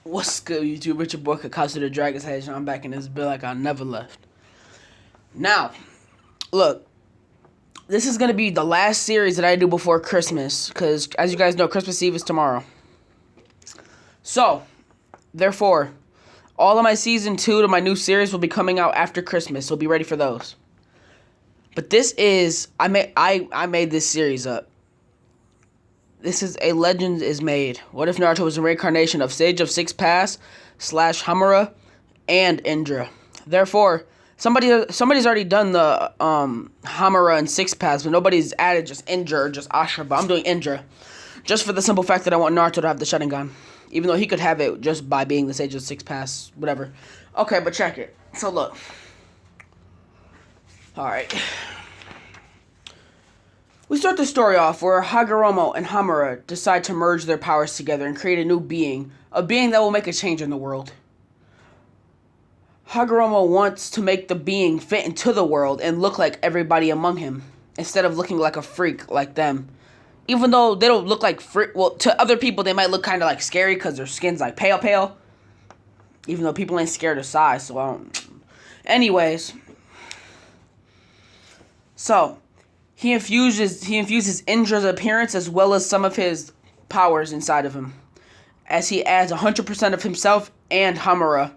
What's good, YouTube? Richard Boy Kakasu the Dragon's Head. I'm back in this bill like I never left. Now, look, this is going to be the last series that I do before Christmas, because as you guys know, Christmas Eve is tomorrow. So, therefore, all of my Season 2 to my new series will be coming out after Christmas, so be ready for those. But this is, I made this series up. This is a legend is made. What if Naruto was a reincarnation of Sage of Six Paths / Hamura and Indra? Therefore, somebody's already done the Hamura and Six Paths, but nobody's added just Indra or just Ashra. But I'm doing Indra, just for the simple fact that I want Naruto to have the Sharingan, even though he could have it just by being the Sage of Six Paths, whatever. Okay, but check it. So look. All right. We start the story off where Hagoromo and Hamura decide to merge their powers together and create a new being, a being that will make a change in the world. Hagoromo wants to make the being fit into the world and look like everybody among him, instead of looking like a freak like them. Even though they don't look like freak, well, to other people they might look kind of like scary because their skin's like pale. Even though people ain't scared of size, so I don't. Anyways, so He infuses Indra's appearance as well as some of his powers inside of him, as he adds 100% of himself and Hamura.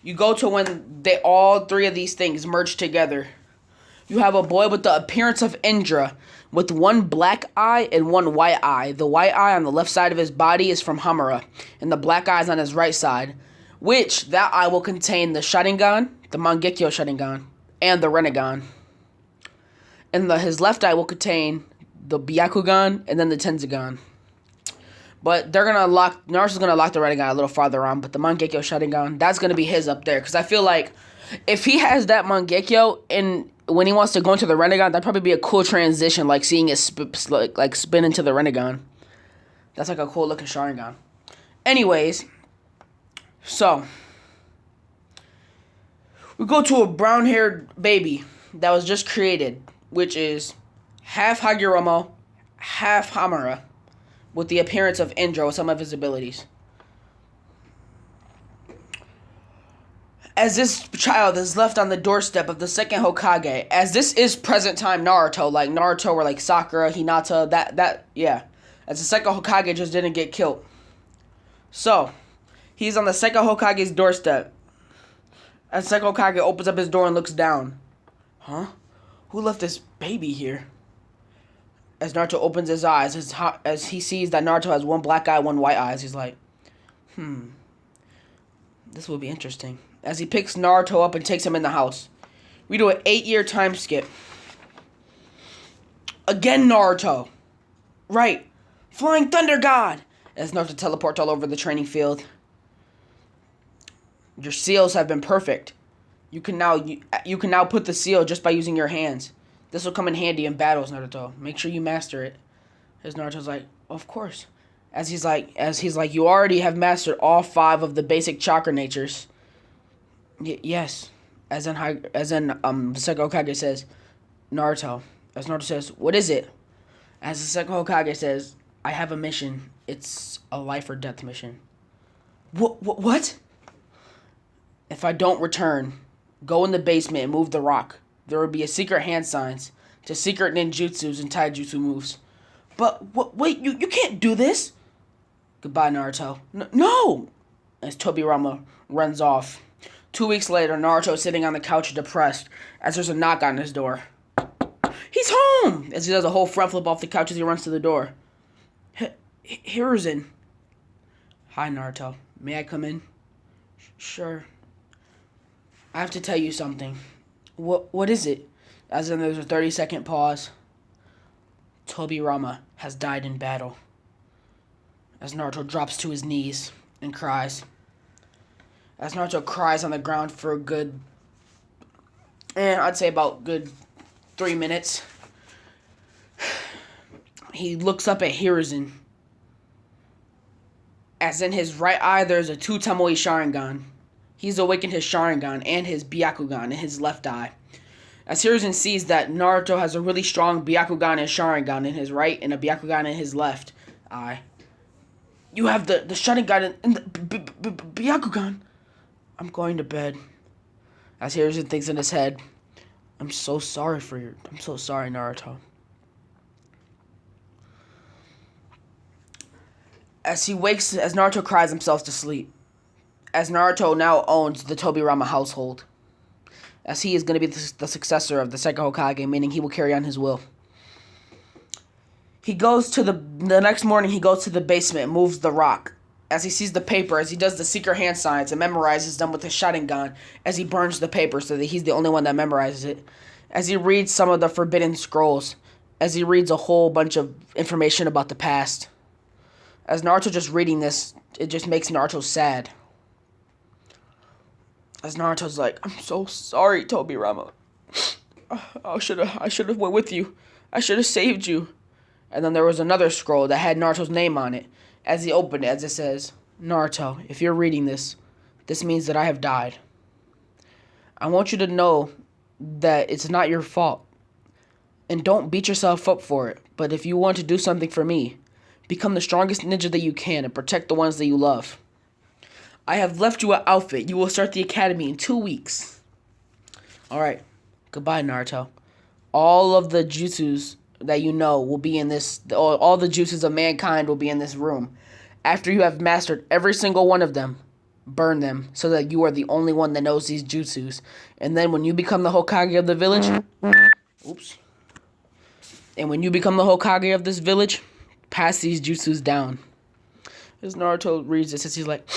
You go to when all three of these things merge together. You have a boy with the appearance of Indra, with one black eye and one white eye. The white eye on the left side of his body is from Hamura, and the black eye is on his right side, which that eye will contain the Sharingan, the Mangekyo Sharingan, and the Rinnegan. And his left eye will contain the Byakugan and then the Tenzagan. But Naruto's gonna lock the Rinnegan a little farther on, but the Mangekyo Sharingan, that's gonna be his up there. Because I feel like if he has that Mangekyo and when he wants to go into the Rinnegan, that'd probably be a cool transition, like seeing it spin into the Rinnegan. That's like a cool looking Sharingan. Anyways, so we go to a brown-haired baby that was just created, which is half Hagoromo, half Hamura, with the appearance of Indra with some of his abilities. As this child is left on the doorstep of the second Hokage, as this is present time Naruto, like Naruto or like Sakura, Hinata, yeah. As the second Hokage just didn't get killed. So, he's on the second Hokage's doorstep. As the second Hokage opens up his door and looks down. Huh? Who left this baby here? As Naruto opens his eyes, as he sees that Naruto has one black eye, one white eye, he's like, this will be interesting. As he picks Naruto up and takes him in the house. We do an 8-year time skip. Again Naruto. Right. Flying Thunder God. As Naruto teleports all over the training field. Your seals have been perfect. You can now put the seal just by using your hands. This will come in handy in battles, Naruto. Make sure you master it. As Naruto's like, of course. As he's like, you already have mastered all 5 of the basic chakra natures. Yes. As in the second Hokage says, Naruto. As Naruto says, what is it? As the second Hokage says, I have a mission. It's a life or death mission. What? If I don't return, go in the basement and move the rock. There will be a secret hand signs to secret ninjutsus and taijutsu moves. But wait, you can't do this. Goodbye, Naruto. No! As Tobirama runs off. 2 weeks later, Naruto is sitting on the couch depressed as there's a knock on his door. He's home! As he does a whole front flip off the couch as he runs to the door. Hiruzen. Hi, Naruto. May I come in? Sure. I have to tell you something. What is it? As in there's a 30-second pause. Tobirama has died in battle. As Naruto drops to his knees and cries. As Naruto cries on the ground for a good, I'd say about good 3 minutes. He looks up at Hiruzen. As in his right eye there's a 2 Tomoe Sharingan. He's awakened his Sharingan and his Byakugan in his left eye. As Hiruzen sees that Naruto has a really strong Byakugan and Sharingan in his right and a Byakugan in his left eye. You have the Sharingan and the Byakugan. I'm going to bed. As Hiruzen thinks in his head, I'm so sorry, Naruto. As Naruto cries himself to sleep. As Naruto now owns the Tobirama household. As he is going to be the successor of the second Hokage, meaning he will carry on his will. He goes to the next morning, he goes to the basement, moves the rock. As he sees the paper, as he does the secret hand signs and memorizes them with his Sharingan, as he burns the paper so that he's the only one that memorizes it. As he reads some of the forbidden scrolls. As he reads a whole bunch of information about the past. As Naruto just reading this, it just makes Naruto sad. As Naruto's like, I'm so sorry, Tobirama. I should have went with you. I should have saved you. And then there was another scroll that had Naruto's name on it. As he opened it, as it says, Naruto, if you're reading this, this means that I have died. I want you to know that it's not your fault. And don't beat yourself up for it. But if you want to do something for me, become the strongest ninja that you can and protect the ones that you love. I have left you an outfit. You will start the academy in 2 weeks. Alright. Goodbye, Naruto. All of the jutsus that you know will be in this. All the jutsus of mankind will be in this room. After you have mastered every single one of them, burn them so that you are the only one that knows these jutsus. And then when you become the Hokage of the village... Oops. And when you become the Hokage of this village, pass these jutsus down. As Naruto reads this, he's like,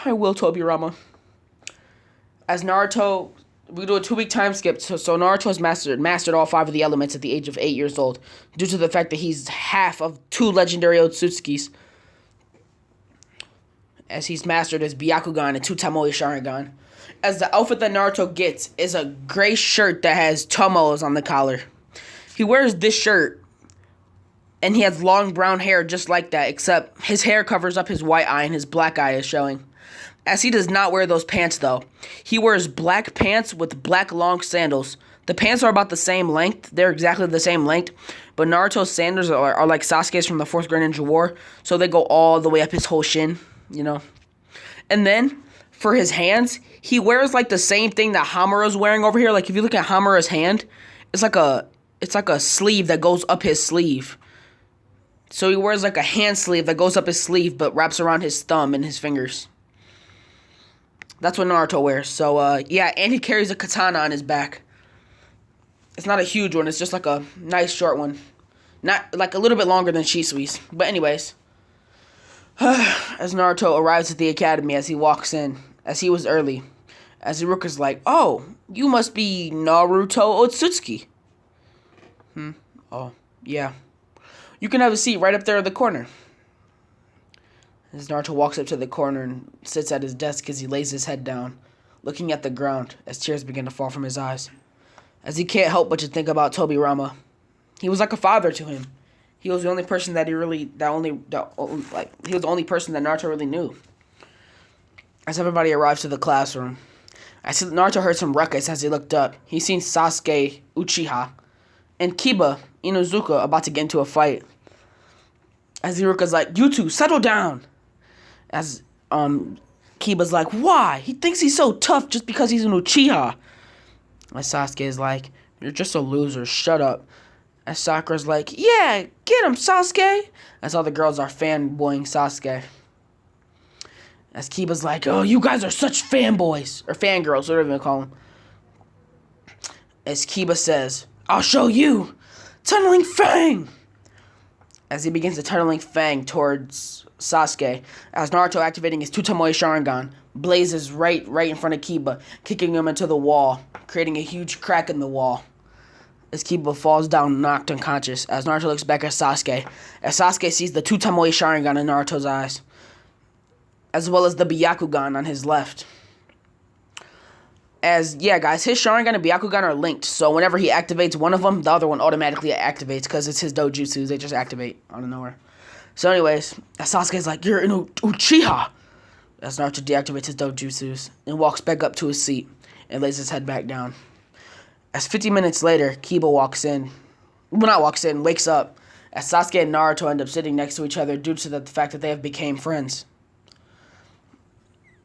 I will, Tobirama. As Naruto, we do a 2-week time skip. So Naruto has mastered all 5 of the elements at the age of 8 years old, due to the fact that he's half of 2 legendary Otsutskis. As he's mastered his Byakugan and 2 Tomoe Sharingan. As the outfit that Naruto gets is a gray shirt that has Tomoes on the collar. He wears this shirt, and he has long brown hair just like that, except his hair covers up his white eye and his black eye is showing. As he does not wear those pants, though. He wears black pants with black long sandals. The pants are about the same length. They're exactly the same length. But Naruto's sandals are like Sasuke's from the 4th Great Ninja War. So they go all the way up his whole shin, you know. And then, for his hands, he wears like the same thing that Hamura's wearing over here. Like, if you look at Hamura's hand, it's like a sleeve that goes up his sleeve. So he wears like a hand sleeve that goes up his sleeve but wraps around his thumb and his fingers. That's what Naruto wears. So, yeah, and he carries a katana on his back. It's not a huge one. It's just like a nice short one. Not like a little bit longer than Shisui's. But anyways. As Naruto arrives at the academy, as he walks in, as he was early, as Iruka's like, oh, you must be Naruto Otsutsuki. Oh, yeah. You can have a seat right up there in the corner. As Naruto walks up to the corner and sits at his desk as he lays his head down, looking at the ground as tears begin to fall from his eyes. As he can't help but to think about Tobirama. He was like a father to him. He was the only person that he was the only person that Naruto really knew. As everybody arrives to the classroom, Naruto heard some ruckus as he looked up. He seen Sasuke Uchiha and Kiba Inuzuka about to get into a fight. As Iruka's like, you two, settle down. As Kiba's like, why? He thinks he's so tough just because he's an Uchiha. As Sasuke is like, you're just a loser, shut up. As Sakura's like, yeah, get him, Sasuke. As all the girls are fanboying Sasuke. As Kiba's like, oh, you guys are such fanboys. Or fangirls, whatever you call them. As Kiba says, I'll show you. Tunneling Fang. As he begins the tunneling Fang towards Sasuke, as Naruto activating his 2 Tomoe Sharingan, blazes right in front of Kiba, kicking him into the wall, creating a huge crack in the wall. As Kiba falls down, knocked unconscious, as Naruto looks back at Sasuke, as Sasuke sees the 2 Tomoe Sharingan in Naruto's eyes, as well as the Byakugan on his left. As, yeah, guys, his Sharingan and Byakugan are linked, so whenever he activates one of them, the other one automatically activates, because it's his dojutsu, they just activate out of nowhere. So anyways, as Sasuke's like, you're an Uchiha! As Naruto deactivates his dojutsus, and walks back up to his seat, and lays his head back down. As 50 minutes later, Kiba wakes up, as Sasuke and Naruto end up sitting next to each other due to the fact that they have became friends.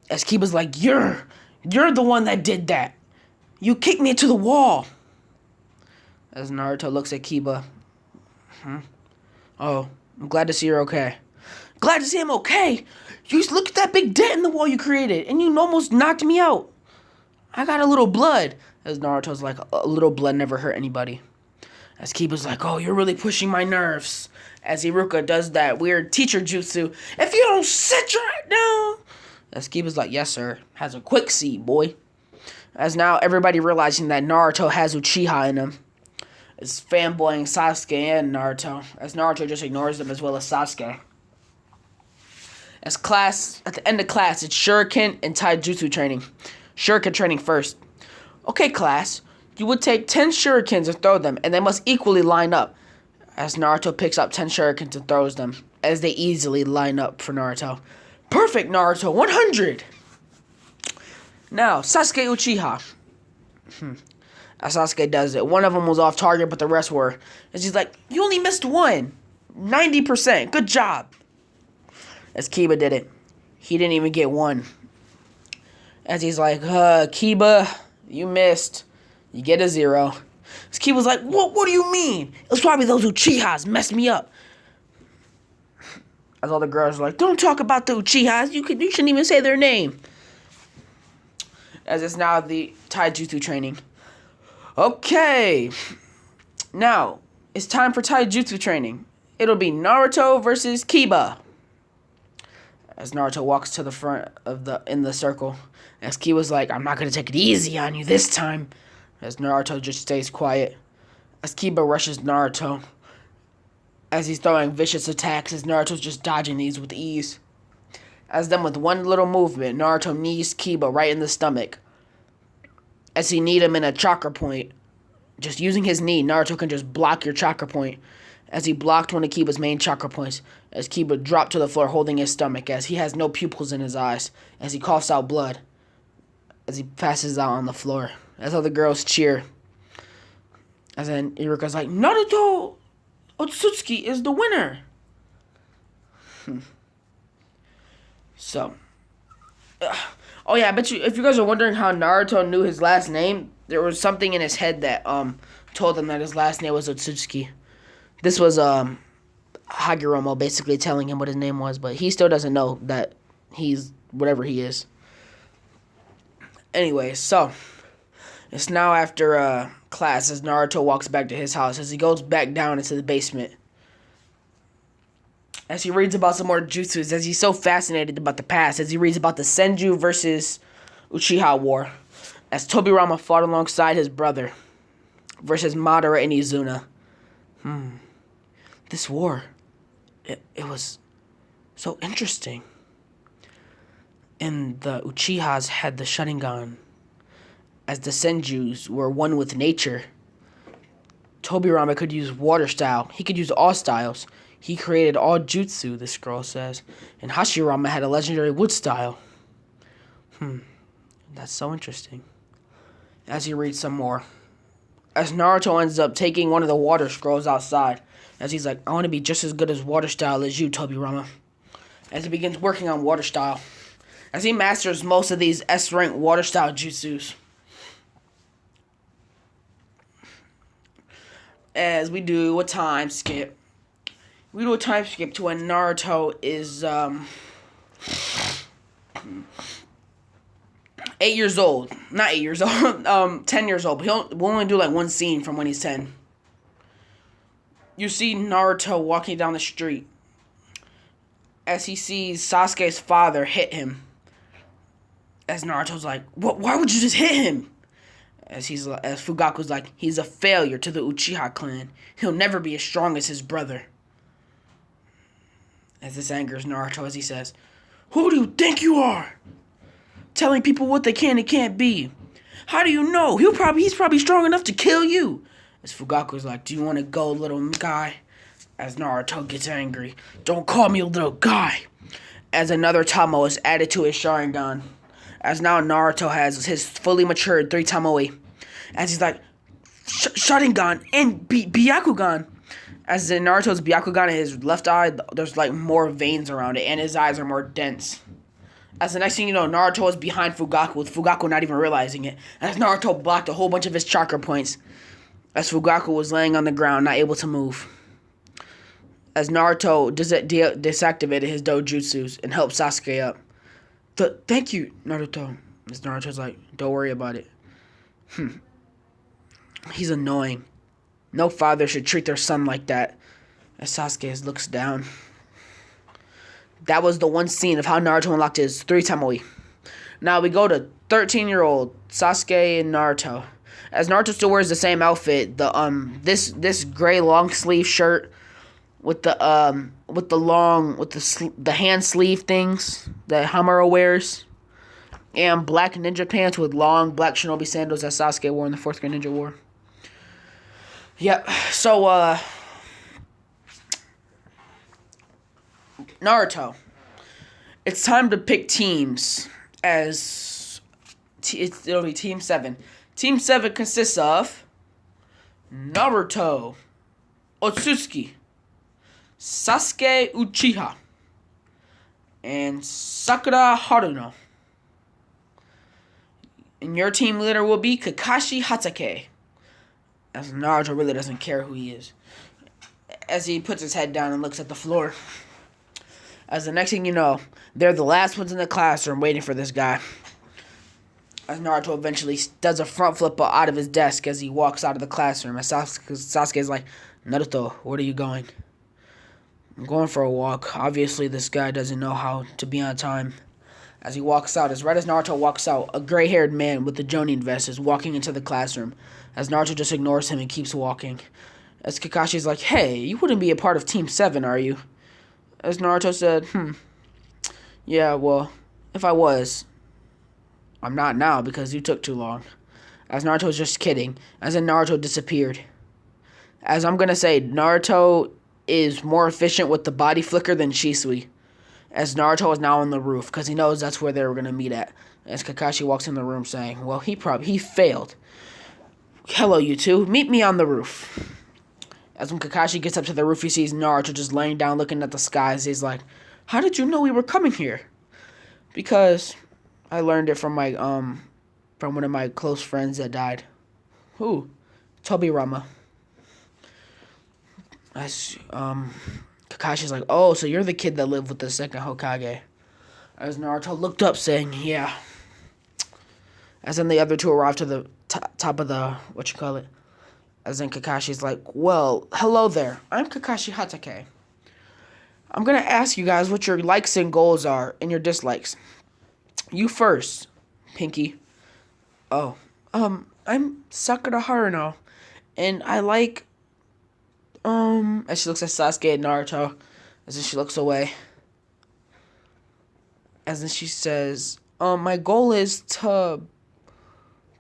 As Kiba's like, you're the one that did that. You kicked me into the wall. As Naruto looks at Kiba. Oh, I'm glad to see you're okay. Glad to see I'm okay? You look at that big dent in the wall you created, and you almost knocked me out. I got a little blood. As Naruto's like, a little blood never hurt anybody. As Kiba's like, oh, you're really pushing my nerves. As Iruka does that weird teacher jutsu. If you don't sit right down. As Kiba's like, yes, sir. Has a quick seat, boy. As now everybody realizing that Naruto has Uchiha in him. Is fanboying Sasuke and Naruto. As Naruto just ignores them as well as Sasuke. As class, at the end of class, it's Shuriken and Taijutsu training. Shuriken training first. Okay, class. You would take 10 shurikens and throw them, and they must equally line up. As Naruto picks up 10 shurikens and throws them, as they easily line up for Naruto. Perfect, Naruto. 100! Now, Sasuke Uchiha. As Sasuke does it, one of them was off target, but the rest were. As he's like, you only missed one. 90%. Good job. As Kiba did it. He didn't even get one. As he's like, Kiba, you missed. You get a 0. As Kiba's like, what do you mean? It was probably those Uchihas messed me up. As all the girls are like, don't talk about the Uchihas. You shouldn't even say their name. As it's now the Taijutsu training. Okay. Now, it's time for Taijutsu training. It'll be Naruto versus Kiba. As Naruto walks to the front of in the circle. As Kiba's like, I'm not going to take it easy on you this time. As Naruto just stays quiet. As Kiba rushes Naruto. As he's throwing vicious attacks. As Naruto's just dodging these with ease. As then with one little movement, Naruto knees Kiba right in the stomach. As he kneed him in a chakra point. Just using his knee, Naruto can just block your chakra point. As he blocked one of Kiba's main chakra points. As Kiba dropped to the floor holding his stomach. As he has no pupils in his eyes. As he coughs out blood. As he passes out on the floor. As other girls cheer. As then Iruka's like, Naruto Otsutsuki is the winner. So. Oh yeah, I bet you, if you guys are wondering how Naruto knew his last name, there was something in his head that told him that his last name was Otsutsuki. This was Hagoromo basically telling him what his name was, but he still doesn't know that he's whatever he is. Anyway, so it's now after class as Naruto walks back to his house as he goes back down into the basement. As he reads about some more jutsus, as he's so fascinated about the past, as he reads about the Senju versus Uchiha war, as Tobirama fought alongside his brother versus Madara and Izuna. This war, it was so interesting. And the Uchihas had the Sharingan, as the Senjus were one with nature. Tobirama could use water style. He could use all styles. He created all jutsu, this scroll says. And Hashirama had a legendary wood style. That's so interesting. As he reads some more. As Naruto ends up taking one of the water scrolls outside. As he's like, I want to be just as good as water style as you, Tobirama. As he begins working on water style. As he masters most of these S-rank water style jutsus. As we do a time skip. We do a time skip to when Naruto is 8 years old. Not 8 years old. 10 years old. But we'll only do like one scene from when he's 10. You see Naruto walking down the street. As he sees Sasuke's father hit him. As Naruto's like, what? Why would you just hit him? As Fugaku's like, he's a failure to the Uchiha clan. He'll never be as strong as his brother. As this angers Naruto as he says, who do you think you are? Telling people what they can and can't be. How do you know? He's probably strong enough to kill you. As Fugaku's like, do you want to go, little guy? As Naruto gets angry, don't call me a little guy. As another Tamo is added to his Sharingan. As now Naruto has his fully matured 3 Tamoi. As he's like, Sharingan and Byakugan. As in Naruto's Byakugan in his left eye, there's like more veins around it, and his eyes are more dense. As the next thing you know, Naruto is behind Fugaku, with Fugaku not even realizing it. As Naruto blocked a whole bunch of his chakra points, as Fugaku was laying on the ground, not able to move. As Naruto deactivated his dojutsus and helped Sasuke up. Thank you, Naruto. As Naruto's like, don't worry about it. He's annoying. No father should treat their son like that. As Sasuke looks down. That was the one scene of how Naruto unlocked his 3 Tamoi. Now we go to 13-year-old Sasuke and Naruto. As Naruto still wears the same outfit, this gray long sleeve shirt with the hand sleeve things that Hamura wears, and black ninja pants with long black shinobi sandals that Sasuke wore in the 4th grade ninja war. Yep. So Naruto. It's time to pick teams it'll be Team 7. Team 7 consists of Naruto, Otsutsuki, Sasuke Uchiha, and Sakura Haruno. And your team leader will be Kakashi Hatake. As Naruto really doesn't care who he is. As he puts his head down and looks at the floor. As the next thing you know, they're the last ones in the classroom waiting for this guy. As Naruto eventually does a front flip out of his desk as he walks out of the classroom. As Sasuke's like, Naruto, where are you going? I'm going for a walk. Obviously, this guy doesn't know how to be on time. As he walks out, as right as Naruto walks out, a gray-haired man with a Jonin vest is walking into the classroom. As Naruto just ignores him and keeps walking. As Kakashi's like, hey, you wouldn't be a part of Team 7, are you? As Naruto said, yeah, well, if I was, I'm not now because you took too long. As Naruto's just kidding. As then Naruto disappeared. As I'm going to say, Naruto is more efficient with the body flicker than Shisui. As Naruto is now on the roof because he knows that's where they were going to meet at. As Kakashi walks in the room saying, well, he failed. Hello, you two. Meet me on the roof. As when Kakashi gets up to the roof, he sees Naruto just laying down looking at the skies. He's like, how did you know we were coming here? Because I learned it from from one of my close friends that died. Who? Tobirama. As Kakashi's like, oh, so you're the kid that lived with the second Hokage. As Naruto looked up saying, yeah. As then the other two arrived to the top of the, As then Kakashi's like, well, hello there. I'm Kakashi Hatake. I'm going to ask you guys what your likes and goals are and your dislikes. You first, Pinky. Oh, I'm Sakura Haruno. And I like, as she looks at Sasuke and Naruto, as then she looks away. As then she says, my goal is to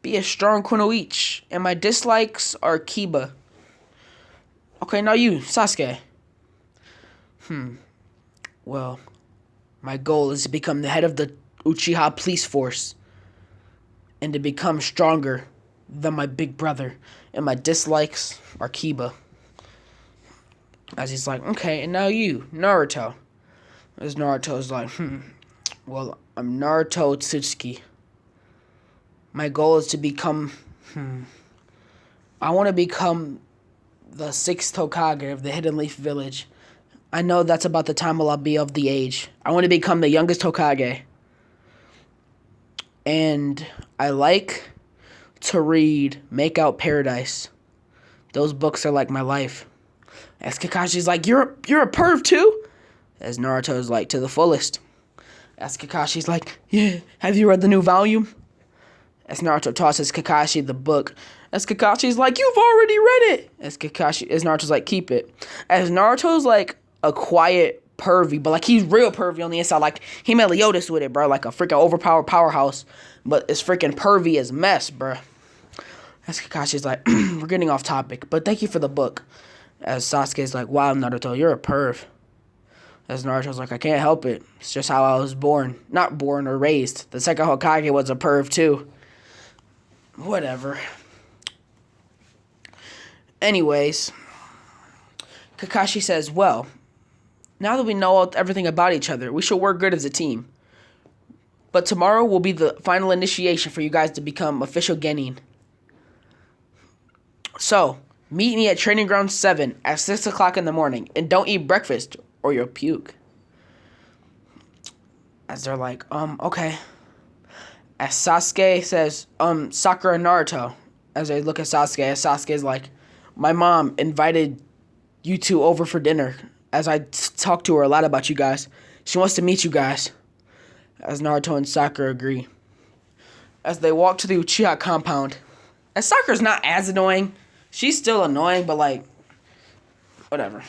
be a strong Kunoichi, and my dislikes are Kiba. Okay, now you, Sasuke. Well, my goal is to become the head of the Uchiha police force, and to become stronger than my big brother, and my dislikes are Kiba. As he's like, okay, and now you, Naruto. As Naruto's like, well, I'm Naruto Otsutsuki. My goal is to become, I want to become the 6th Hokage of the Hidden Leaf Village. I know that's about the time I'll be of the age. I want to become the youngest Hokage. And I like to read Make Out Paradise. Those books are like my life. As Kakashi's like, you're a perv too? As Naruto's like, to the fullest. As Kakashi's like, yeah, have you read the new volume? As Naruto tosses Kakashi the book. As Kakashi's like, you've already read it. As Naruto's like, keep it. As Naruto's like a quiet pervy, but like he's real pervy on the inside. Like he Meliodas with it, bro. Like a freaking overpowered powerhouse. But it's freaking pervy as mess, bro. As Kakashi's like, we're getting off topic, but thank you for the book. As Sasuke's like, wow, Naruto, you're a perv. As Naruto's like, I can't help it. It's just how I was born. Not born or raised. The second Hokage was a perv too. Whatever. Anyways, Kakashi says, well, now that we know everything about each other, we should work good as a team. But tomorrow will be the final initiation for you guys to become official Genin. So, meet me at Training Ground 7 at 6 o'clock in the morning. And don't eat breakfast or you'll puke. As they're like, okay. As Sasuke says, Sakura and Naruto. As they look at Sasuke, as Sasuke's like, my mom invited you two over for dinner. As I talked to her a lot about you guys. She wants to meet you guys. As Naruto and Sakura agree. As they walk to the Uchiha compound. As Sakura's not as annoying. She's still annoying, but like, whatever.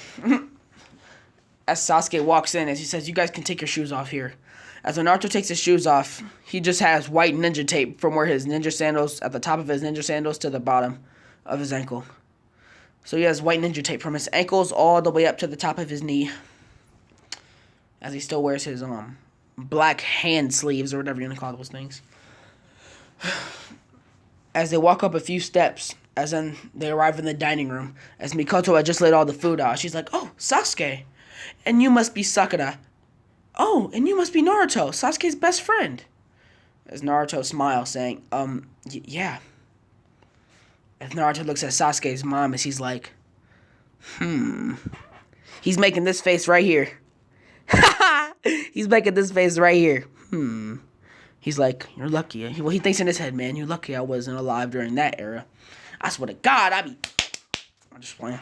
As Sasuke walks in, as he says, you guys can take your shoes off here. As when Naruto takes his shoes off, he just has white ninja tape from where his ninja sandals, at the top of his ninja sandals to the bottom of his ankle. So he has white ninja tape from his ankles all the way up to the top of his knee. As he still wears his black hand sleeves or whatever you want to call those things. As they walk up a few steps, as then they arrive in the dining room, as Mikoto had just laid all the food out, she's like, oh, Sasuke, and you must be Sakura. Oh, and you must be Naruto, Sasuke's best friend. As Naruto smiles, saying, yeah. As Naruto looks at Sasuke's mom, as he's like, He's making this face right here. He's making this face right here. He's like, you're lucky. Well, he thinks in his head, man, you're lucky I wasn't alive during that era. I swear to God, I'm just playing.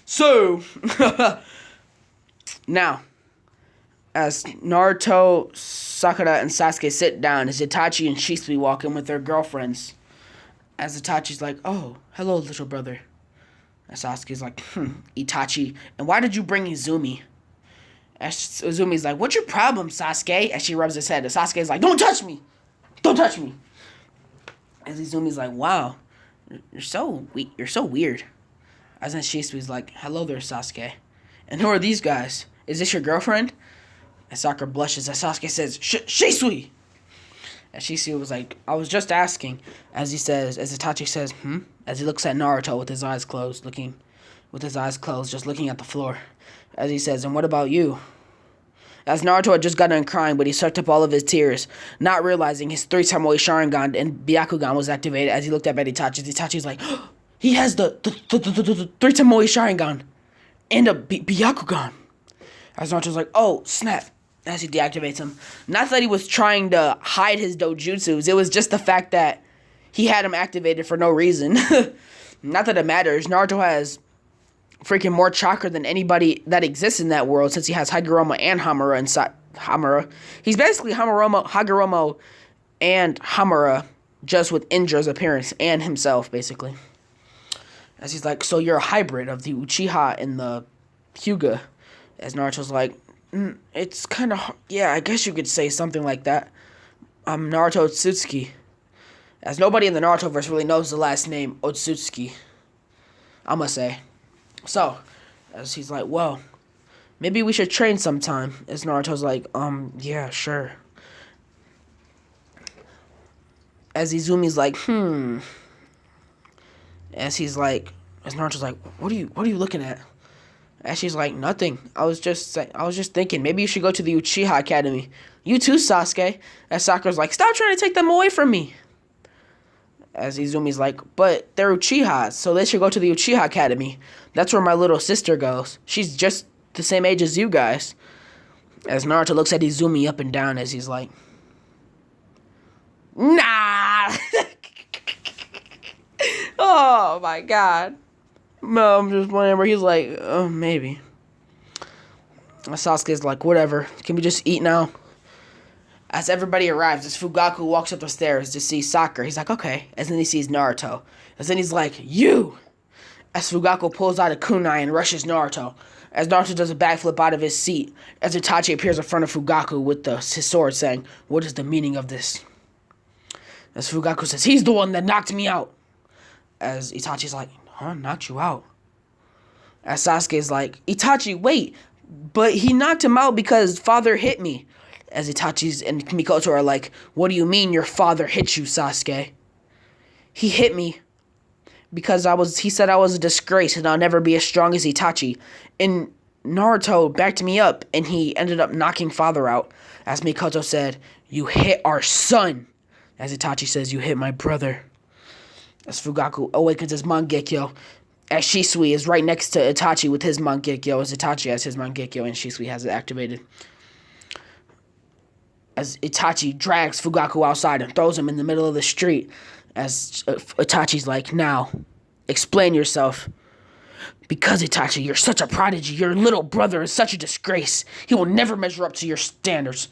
So, now, as Naruto, Sakura, and Sasuke sit down, as Itachi and Shisui walk in with their girlfriends, as Itachi's like, oh, hello, little brother. And Sasuke's like, Itachi, and why did you bring Izumi? As Izumi's like, what's your problem, Sasuke? As she rubs his head, and Sasuke's like, don't touch me! Don't touch me! As Izumi's like, wow, you're so weird. As then Shisui's like, hello there, Sasuke. And who are these guys? Is this your girlfriend? And Sakura blushes as Sasuke says, Shisui! And Shisui was like, I was just asking. As Itachi says, As he looks at Naruto with his eyes closed, just looking at the floor. As he says, and what about you? As Naruto had just gotten crying, but he sucked up all of his tears, not realizing his 3 Samurai Sharingan and Byakugan was activated. As he looked up at Itachi, Itachi's like, he has the 3 Samurai Sharingan and a Byakugan. As Naruto's like, oh, snap. As he deactivates him. Not that he was trying to hide his dojutsus. It was just the fact that he had him activated for no reason. Not that it matters. Naruto has freaking more chakra than anybody that exists in that world, since he has Hagoromo and Hamura inside Hamura. He's basically Hagoromo and Hamura, just with Indra's appearance and himself, basically. As he's like, so you're a hybrid of the Uchiha and the Hyuga. As Naruto's like, it's kind of, yeah, I guess you could say something like that. I'm Naruto Otsutsuki. As nobody in the Narutoverse really knows the last name Otsutsuki, I must say. So, as he's like, well, maybe we should train sometime. As Naruto's like, yeah, sure. As Izumi's like, As Naruto's like, what are you looking at? As she's like, nothing. I was just thinking, maybe you should go to the Uchiha Academy. You too, Sasuke. As Sakura's like, stop trying to take them away from me. As Izumi's like, but they're Uchihas, so they should go to the Uchiha Academy. That's where my little sister goes. She's just the same age as you guys. As Naruto looks at Izumi up and down, as he's like, nah. Oh my God. No, I'm just playing where he's like, oh, maybe. Sasuke's like, whatever. Can we just eat now? As everybody arrives, as Fugaku walks up the stairs to see Sakura, he's like, okay. As then he sees Naruto. As then he's like, you! As Fugaku pulls out a kunai and rushes Naruto. As Naruto does a backflip out of his seat. As Itachi appears in front of Fugaku with his sword saying, what is the meaning of this? As Fugaku says, he's the one that knocked me out. As Itachi's like, huh, knocked you out? As Sasuke's like, Itachi, wait, but he knocked him out because father hit me. As Itachi's and Mikoto are like, what do you mean your father hit you, Sasuke? He hit me because he said I was a disgrace and I'll never be as strong as Itachi. And Naruto backed me up and he ended up knocking father out. As Mikoto said, "You hit our son." As Itachi says, "You hit my brother." As Fugaku awakens his Mangekyo. As Shisui is right next to Itachi with his Mangekyo. As Itachi has his Mangekyo and Shisui has it activated. As Itachi drags Fugaku outside and throws him in the middle of the street. As Itachi's like, "Now, explain yourself." "Because, Itachi, you're such a prodigy. Your little brother is such a disgrace. He will never measure up to your standards."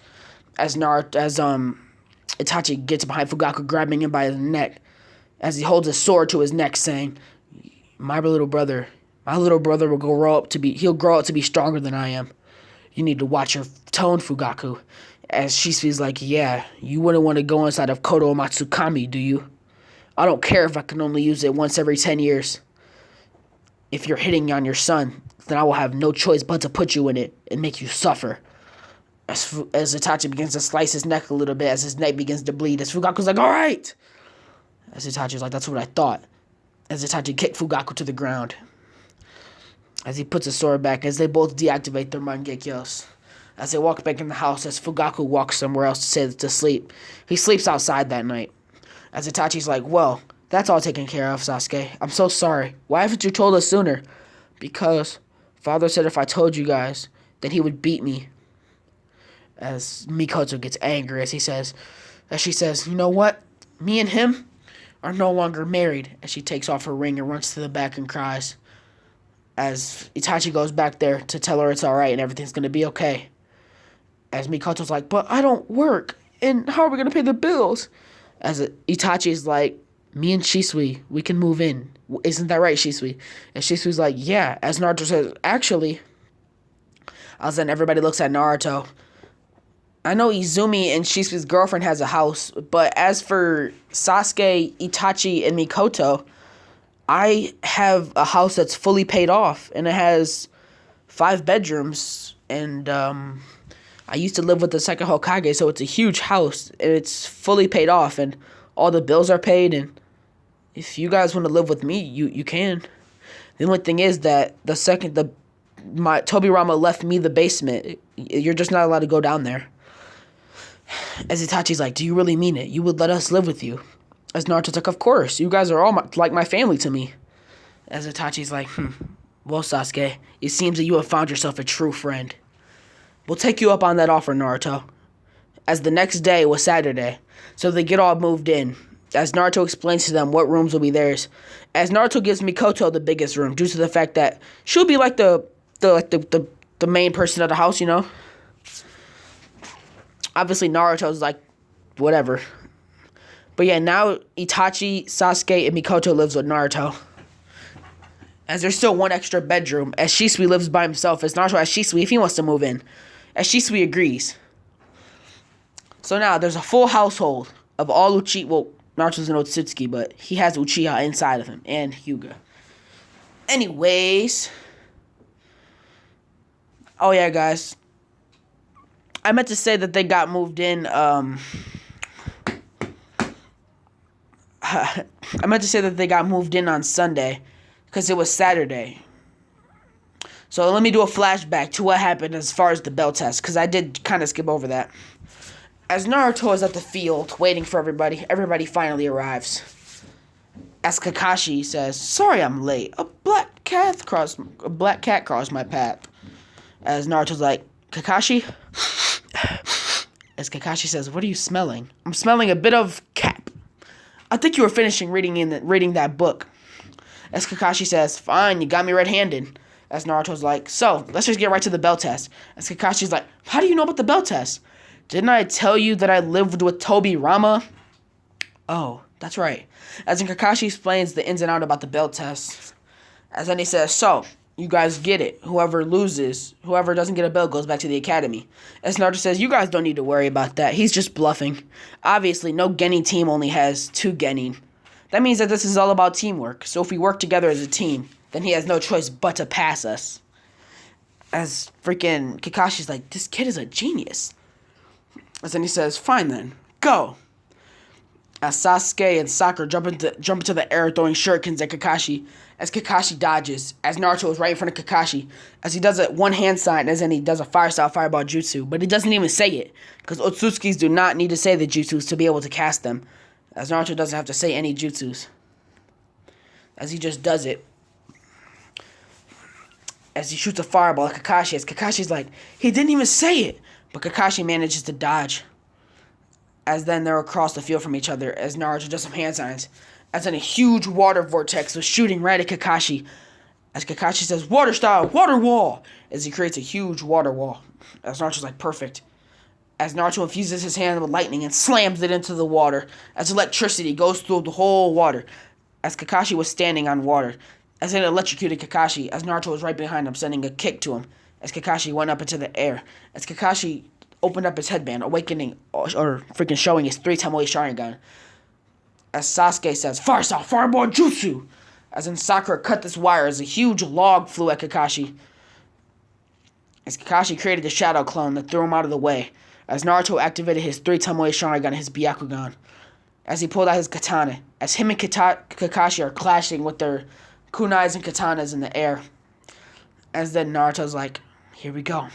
As Itachi gets behind Fugaku, grabbing him by his neck. As he holds his sword to his neck, saying, My little brother will grow up to be stronger than I am. You need to watch your tone, Fugaku." As Shisui's like, "Yeah, you wouldn't want to go inside of Kodo Matsukami, do you? I don't care if I can only use it once every 10 years. If you're hitting on your son, then I will have no choice but to put you in it and make you suffer." As Itachi begins to slice his neck a little bit, as his neck begins to bleed, as Fugaku's like, "All right." As Itachi's like, "That's what I thought." As Itachi kicked Fugaku to the ground. As he puts his sword back, as they both deactivate their Mangekyos. As they walk back in the house, as Fugaku walks somewhere else to sleep. He sleeps outside that night. As Itachi's like, "Well, that's all taken care of, Sasuke. I'm so sorry. Why haven't you told us sooner?" "Because father said if I told you guys, then he would beat me." As Mikoto gets angry, as she says, "You know what? Me and him are no longer married." As she takes off her ring and runs to the back and cries. As Itachi goes back there to tell her it's alright and everything's going to be okay. As Mikoto's like, "But I don't work, and how are we going to pay the bills?" As Itachi's like, "Me and Shisui, we can move in. Isn't that right, Shisui?" And Shisui's like, "Yeah." As Naruto says, "Actually," as then everybody looks at Naruto. "I know Izumi and Shisui's girlfriend has a house, but as for Sasuke, Itachi, and Mikoto, I have a house that's fully paid off, and it has 5 bedrooms, and I used to live with the second Hokage, so it's a huge house, and it's fully paid off, and all the bills are paid, and if you guys want to live with me, you can. The only thing is that my Tobirama left me the basement. You're just not allowed to go down there." As Itachi's like, "Do you really mean it? You would let us live with you?" As Naruto's like, "Of course. You guys are all like my family to me." As Itachi's like, "Well, Sasuke, it seems that you have found yourself a true friend. We'll take you up on that offer, Naruto." As the next day was Saturday, so they get all moved in. As Naruto explains to them what rooms will be theirs. As Naruto gives Mikoto the biggest room due to the fact that she'll be like the main person of the house, you know? Obviously, Naruto's like, whatever. But yeah, now Itachi, Sasuke, and Mikoto lives with Naruto. As there's still one extra bedroom, as Shisui lives by himself, as Naruto asks Shisui if he wants to move in. As Shisui agrees. So now there's a full household of all Uchiha. Well, Naruto's an Otsutsuki, but he has Uchiha inside of him, and Hyuga. Anyways. Oh yeah, guys. I meant to say that they got moved in, I meant to say that they got moved in on Sunday, because it was Saturday. So let me do a flashback to what happened as far as the bell test, because I did kind of skip over that. As Naruto is at the field, waiting for everybody finally arrives. As Kakashi says, "Sorry I'm late. A black cat crossed my path." As Naruto's like, "Kakashi?" As Kakashi says, "What are you smelling?" "I'm smelling a bit of cap. I think you were finishing reading that book." As Kakashi says, "Fine, you got me red-handed." As Naruto's like, "So, let's just get right to the bell test." As Kakashi's like, "How do you know about the bell test?" "Didn't I tell you that I lived with Tobirama?" "Oh, that's right." As in Kakashi explains the ins and outs about the bell test. As then he says, "So, you guys get it. Whoever doesn't get a bell goes back to the academy." As Naruto says, "You guys don't need to worry about that. He's just bluffing. Obviously, no Genin team only has 2 Genin. That means that this is all about teamwork. So if we work together as a team, then he has no choice but to pass us." As freaking Kakashi's like, "This kid is a genius." As then he says, "Fine then, go." As Sasuke and Sakura jump into the air throwing shurikens at Kakashi, as Kakashi dodges, as Naruto is right in front of Kakashi, as he does a one-hand sign, as in he does a fire-style fireball jutsu, but he doesn't even say it, because Otsutskis do not need to say the jutsus to be able to cast them, as Naruto doesn't have to say any jutsus, as he just does it, as he shoots a fireball at Kakashi, as Kakashi's like, he didn't even say it, but Kakashi manages to dodge, as then they're across the field from each other, as Naruto does some hand signs, as then a huge water vortex was shooting right at Kakashi, as Kakashi says, water style, water wall, as he creates a huge water wall, as Naruto's like, perfect, as Naruto infuses his hand with lightning and slams it into the water, as electricity goes through the whole water, as Kakashi was standing on water, as it electrocuted Kakashi, as Naruto was right behind him, sending a kick to him, as Kakashi went up into the air, as Kakashi opened up his headband, awakening, or freaking showing his 3-time away Sharingan. As Sasuke says, Fire-style, Fireball Jutsu! As in Sakura cut this wire as a huge log flew at Kakashi. As Kakashi created the Shadow Clone that threw him out of the way. As Naruto activated his 3-time away Sharingan and his Byakugan. As he pulled out his katana. As him and Kakashi are clashing with their kunais and katanas in the air. As then Naruto's like, here we go.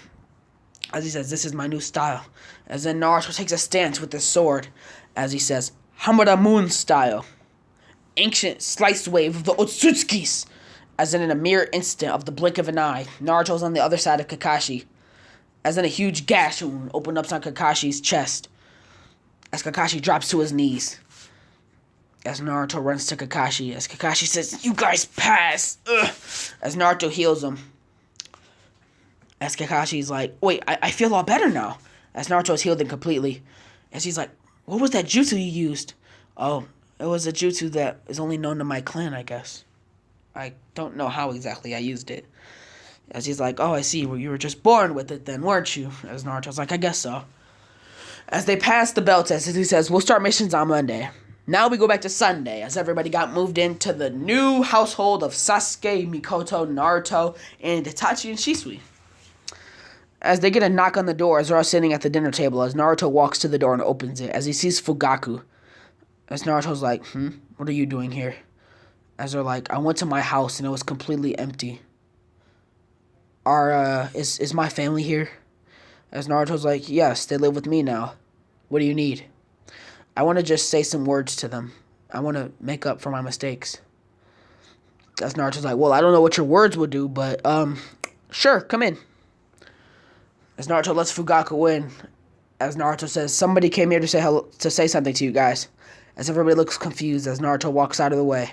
As he says, this is my new style. As then Naruto takes a stance with his sword. As he says, Hamura Moon style. Ancient slice wave of the Otsutskis. As in a mere instant of the blink of an eye, Naruto's on the other side of Kakashi. As then a huge gash wound opened up on Kakashi's chest. As Kakashi drops to his knees. As Naruto runs to Kakashi. As Kakashi says, you guys pass. Ugh. As Naruto heals him. As Kakashi's like, wait, I feel a lot better now. As Naruto's healed him completely. As he's like, what was that jutsu you used? Oh, it was a jutsu that is only known to my clan, I guess. I don't know how exactly I used it. As he's like, oh, I see, well, you were just born with it then, weren't you? As Naruto's like, I guess so. As they pass the bell test, as he says, we'll start missions on Monday. Now we go back to Sunday, as everybody got moved into the new household of Sasuke, Mikoto, Naruto, and Itachi and Shisui. As they get a knock on the door, as they're all sitting at the dinner table, as Naruto walks to the door and opens it, as he sees Fugaku. As Naruto's like, what are you doing here? As they're like, I went to my house and it was completely empty. Is my family here? As Naruto's like, yes, they live with me now. What do you need? I want to just say some words to them. I want to make up for my mistakes. As Naruto's like, well, I don't know what your words would do, but, sure, come in. As Naruto lets Fugaku in, as Naruto says, somebody came here to say hello, to say something to you guys. As everybody looks confused, as Naruto walks out of the way.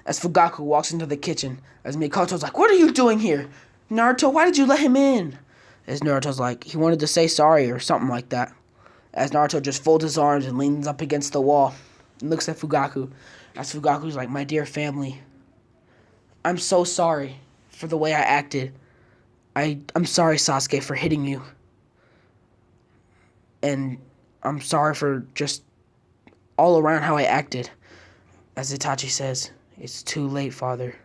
As Fugaku walks into the kitchen, as Mikoto's like, what are you doing here? Naruto, why did you let him in? As Naruto's like, he wanted to say sorry or something like that. As Naruto just folds his arms and leans up against the wall and looks at Fugaku. As Fugaku's like, my dear family, I'm so sorry for the way I acted. I'm sorry, Sasuke, for hitting you. And I'm sorry for just all around how I acted. As Itachi says, it's too late, father.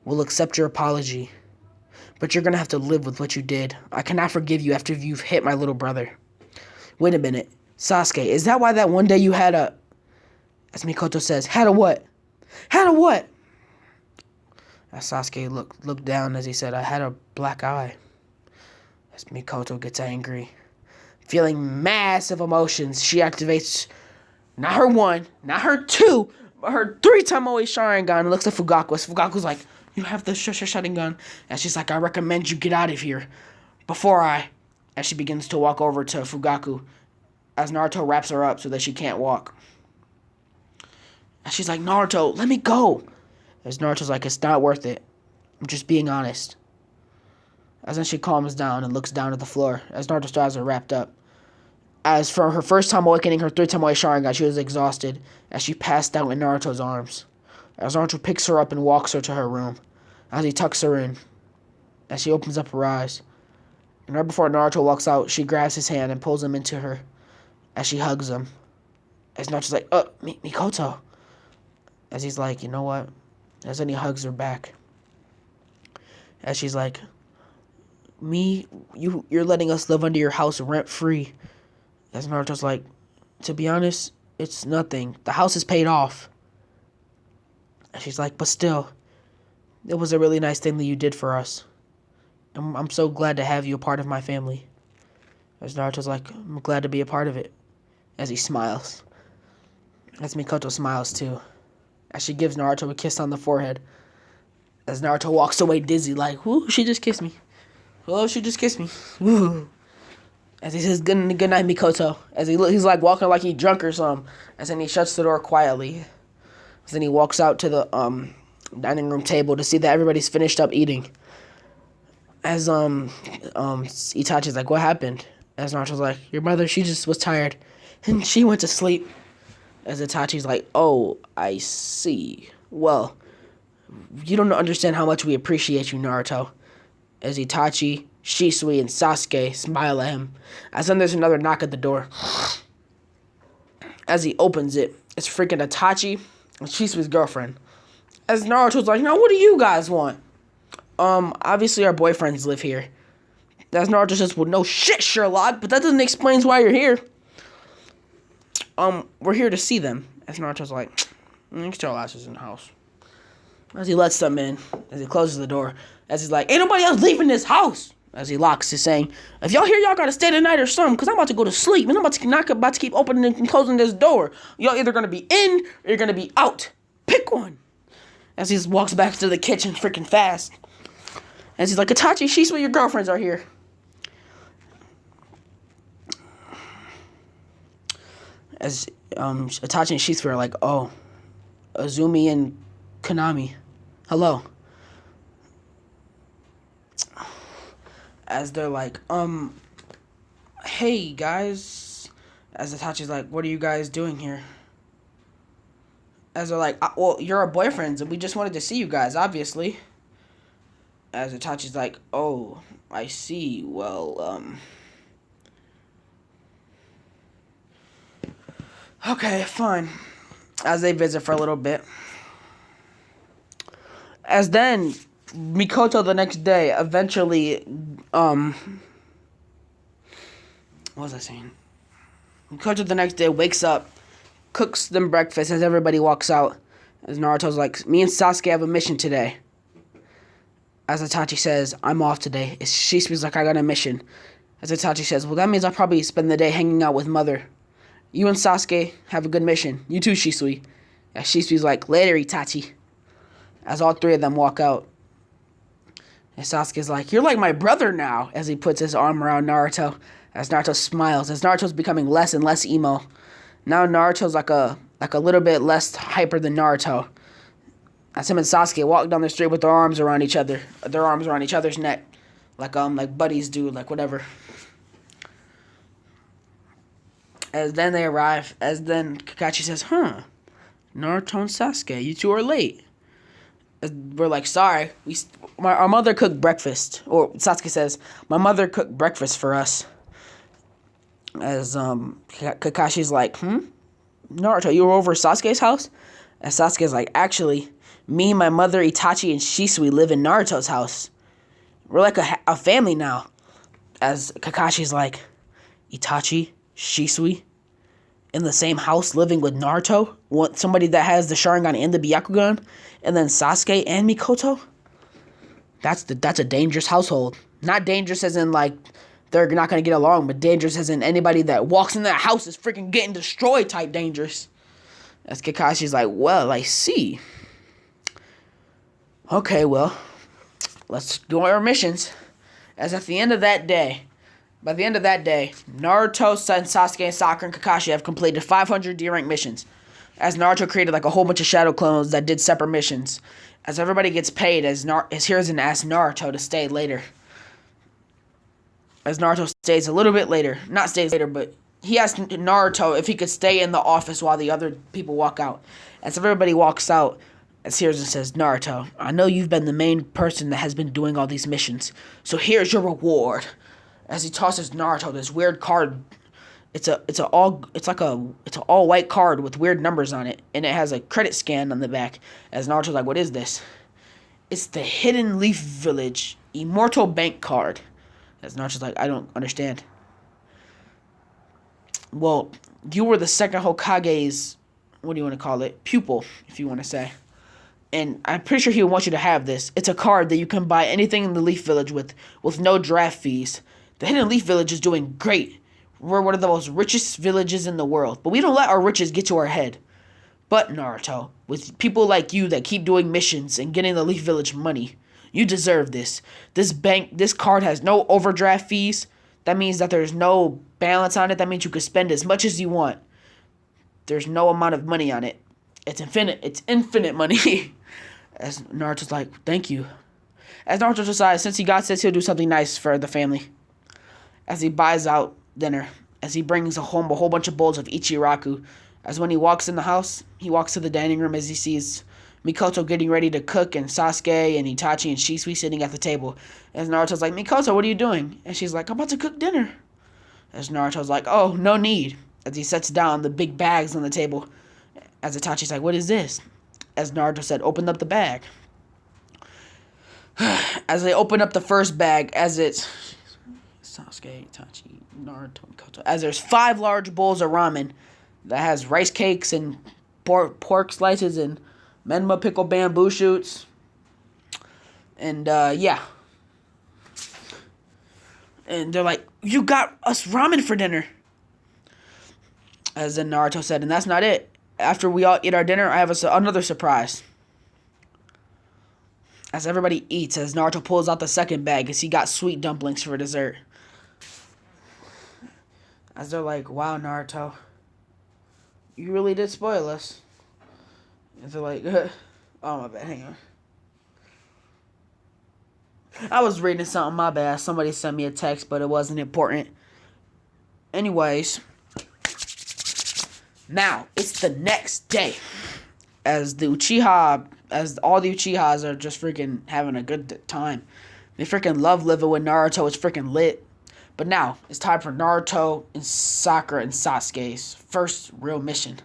We'll accept your apology. But you're going to have to live with what you did. I cannot forgive you after you've hit my little brother. Wait a minute. Sasuke, is that why that one day you had a... As Mikoto says, had a what? Had a what? As Sasuke looked down as he said, I had a black eye. As Mikoto gets angry. Feeling massive emotions, she activates not her 1, not her 2, but her 3-time away Sharingan and looks at Fugaku. As Fugaku's like, you have the Sharingan. And she's like, I recommend you get out of here before I... As she begins to walk over to Fugaku. As Naruto wraps her up so that she can't walk. And she's like, Naruto, let me go. As Naruto's like, it's not worth it. I'm just being honest. As then she calms down and looks down at the floor. As Naruto still has her wrapped up. As for her first time awakening her 3-time away Sharingan, she was exhausted. As she passed out in Naruto's arms. As Naruto picks her up and walks her to her room. As he tucks her in. As she opens up her eyes. And right before Naruto walks out, she grabs his hand and pulls him into her. As she hugs him. As Naruto's like, Mikoto. As he's like, you know what? As then he hugs her back. As she's like, you're letting us live under your house rent free. As Naruto's like, to be honest, It's nothing. The house is paid off. And she's like, but still, it was a really nice thing that you did for us. And I'm so glad to have you a part of my family. As Naruto's like, I'm glad to be a part of it. As he smiles. As Mikoto smiles too. As she gives Naruto a kiss on the forehead. As Naruto walks away dizzy, like, whoo, she just kissed me. Oh, she just kissed me. Woo. As he says, good night, Mikoto. As he's like walking like he drunk or something. As then he shuts the door quietly. As then he walks out to the dining room table to see that everybody's finished up eating. As Itachi's like, what happened? As Naruto's like, your mother, she just was tired. And she went to sleep. As Itachi's like, oh, I see. Well, you don't understand how much we appreciate you, Naruto. As Itachi, Shisui, and Sasuke smile at him. As then there's another knock at the door. As he opens it, it's freaking Itachi and Shisui's girlfriend. As Naruto's like, now what do you guys want? Obviously our boyfriends live here. As Naruto says, well, no shit, Sherlock, but that doesn't explain why you're here. We're here to see them. As Naruto's like, get your asses in the house. As he lets them in, as he closes the door, as he's like, ain't nobody else leaving this house. As he locks, he's saying, if y'all here, y'all gotta stay the night or something, because I'm about to go to sleep, and I'm not about to keep opening and closing this door. Y'all either gonna be in, or you're gonna be out. Pick one. As he walks back to the kitchen freaking fast. As he's like, Itachi, Shisui, your girlfriends are here. As Itachi and Shisui are like, oh, Azumi and Konami, hello. As they're like, hey guys. As Itachi's like, what are you guys doing here? As they're like, well, you're our boyfriends and we just wanted to see you guys, obviously. As Itachi's like, oh, I see, well, okay, fine. As they visit for a little bit. As then, Mikoto the next day eventually, what was I saying? Mikoto the next day wakes up, cooks them breakfast as everybody walks out. As Naruto's like, me and Sasuke have a mission today. As Itachi says, I'm off today. Shisui's like, I got a mission. As Itachi says, well, that means I'll probably spend the day hanging out with Mother. You and Sasuke have a good mission. You too, Shisui. As Shisui's like, later, Itachi. As all three of them walk out. And Sasuke's like, you're like my brother now. As he puts his arm around Naruto. As Naruto smiles. As Naruto's becoming less and less emo. Now Naruto's like a little bit less hyper than Naruto. As him and Sasuke walk down the street with their arms around each other. Their arms around each other's neck. Like buddies do, like whatever. As then they arrive. As then Kakashi says, Naruto and Sasuke, you two are late. As we're like, sorry. Our mother cooked breakfast. Or Sasuke says, my mother cooked breakfast for us. As Kakashi's like, Naruto, you were over at Sasuke's house? As Sasuke's like, actually, me, my mother, Itachi, and Shisui live in Naruto's house. We're like a family now. As Kakashi's like, Itachi, Shisui, in the same house living with Naruto? Want somebody that has the Sharingan and the Byakugan? And then Sasuke and Mikoto? That's a dangerous household. Not dangerous as in like they're not going to get along, but dangerous as in anybody that walks in that house is freaking getting destroyed type dangerous. As Kakashi's like, well, I see. Okay, well, let's do our missions. As at the end of that day, by the end of that day, Naruto, Sasuke, and Sakura, and Kakashi have completed 500 D-rank missions. As Naruto created like a whole bunch of shadow clones that did separate missions. As everybody gets paid, as Hiruzen asks Naruto to stay later. As Naruto stays a little bit later. Not stays later, but he asked Naruto if he could stay in the office while the other people walk out. As everybody walks out, as Hiruzen says, Naruto, I know you've been the main person that has been doing all these missions. So here's your reward. As he tosses Naruto this weird card. It's an all white card with weird numbers on it, and it has a credit scan on the back. As Naruto's like, what is this? It's the Hidden Leaf Village Immortal Bank card. As Naruto's like, I don't understand. well, you were the second Hokage's, what do you want to call it, pupil, if you want to say. And I'm pretty sure he would want you to have this. It's a card that you can buy anything in the Leaf Village with no draft fees. The Hidden Leaf Village is doing great. We're one of the most richest villages in the world, but we don't let our riches get to our head. But Naruto, with people like you that keep doing missions and getting the Leaf Village money, you deserve this. This card has no overdraft fees. That means that there's no balance on it. That means you can spend as much as you want. There's no amount of money on it. It's infinite. It's infinite money. As Naruto's like, thank you. As Naruto decides, since he got this, he'll do something nice for the family. As he buys out dinner. As he brings home a whole bunch of bowls of Ichiraku. As when he walks in the house, he walks to the dining room as he sees Mikoto getting ready to cook and Sasuke and Itachi and Shisui sitting at the table. As Naruto's like, Mikoto, what are you doing? And she's like, I'm about to cook dinner. As Naruto's like, oh, no need. As he sets down the big bags on the table. As Itachi's like, what is this? As Naruto said, open up the bag. As they open up the first bag, as it's Sasuke, Itachi, Naruto, Mikoto. As there's 5 large bowls of ramen that has rice cakes and pork slices and Menma pickled bamboo shoots. And, yeah. And they're like, you got us ramen for dinner. As then Naruto said, and that's not it. After we all eat our dinner, I have another surprise. As everybody eats, as Naruto pulls out the second bag, as he got sweet dumplings for dessert. As they're like, wow, Naruto, you really did spoil us. And they're like, oh, my bad, hang on. I was reading something, my bad. Somebody sent me a text, but it wasn't important. Anyways, now it's the next day. As all the Uchihas are just freaking having a good time. They freaking love living with Naruto. It's freaking lit. But now, it's time for Naruto and Sakura and Sasuke's first real mission.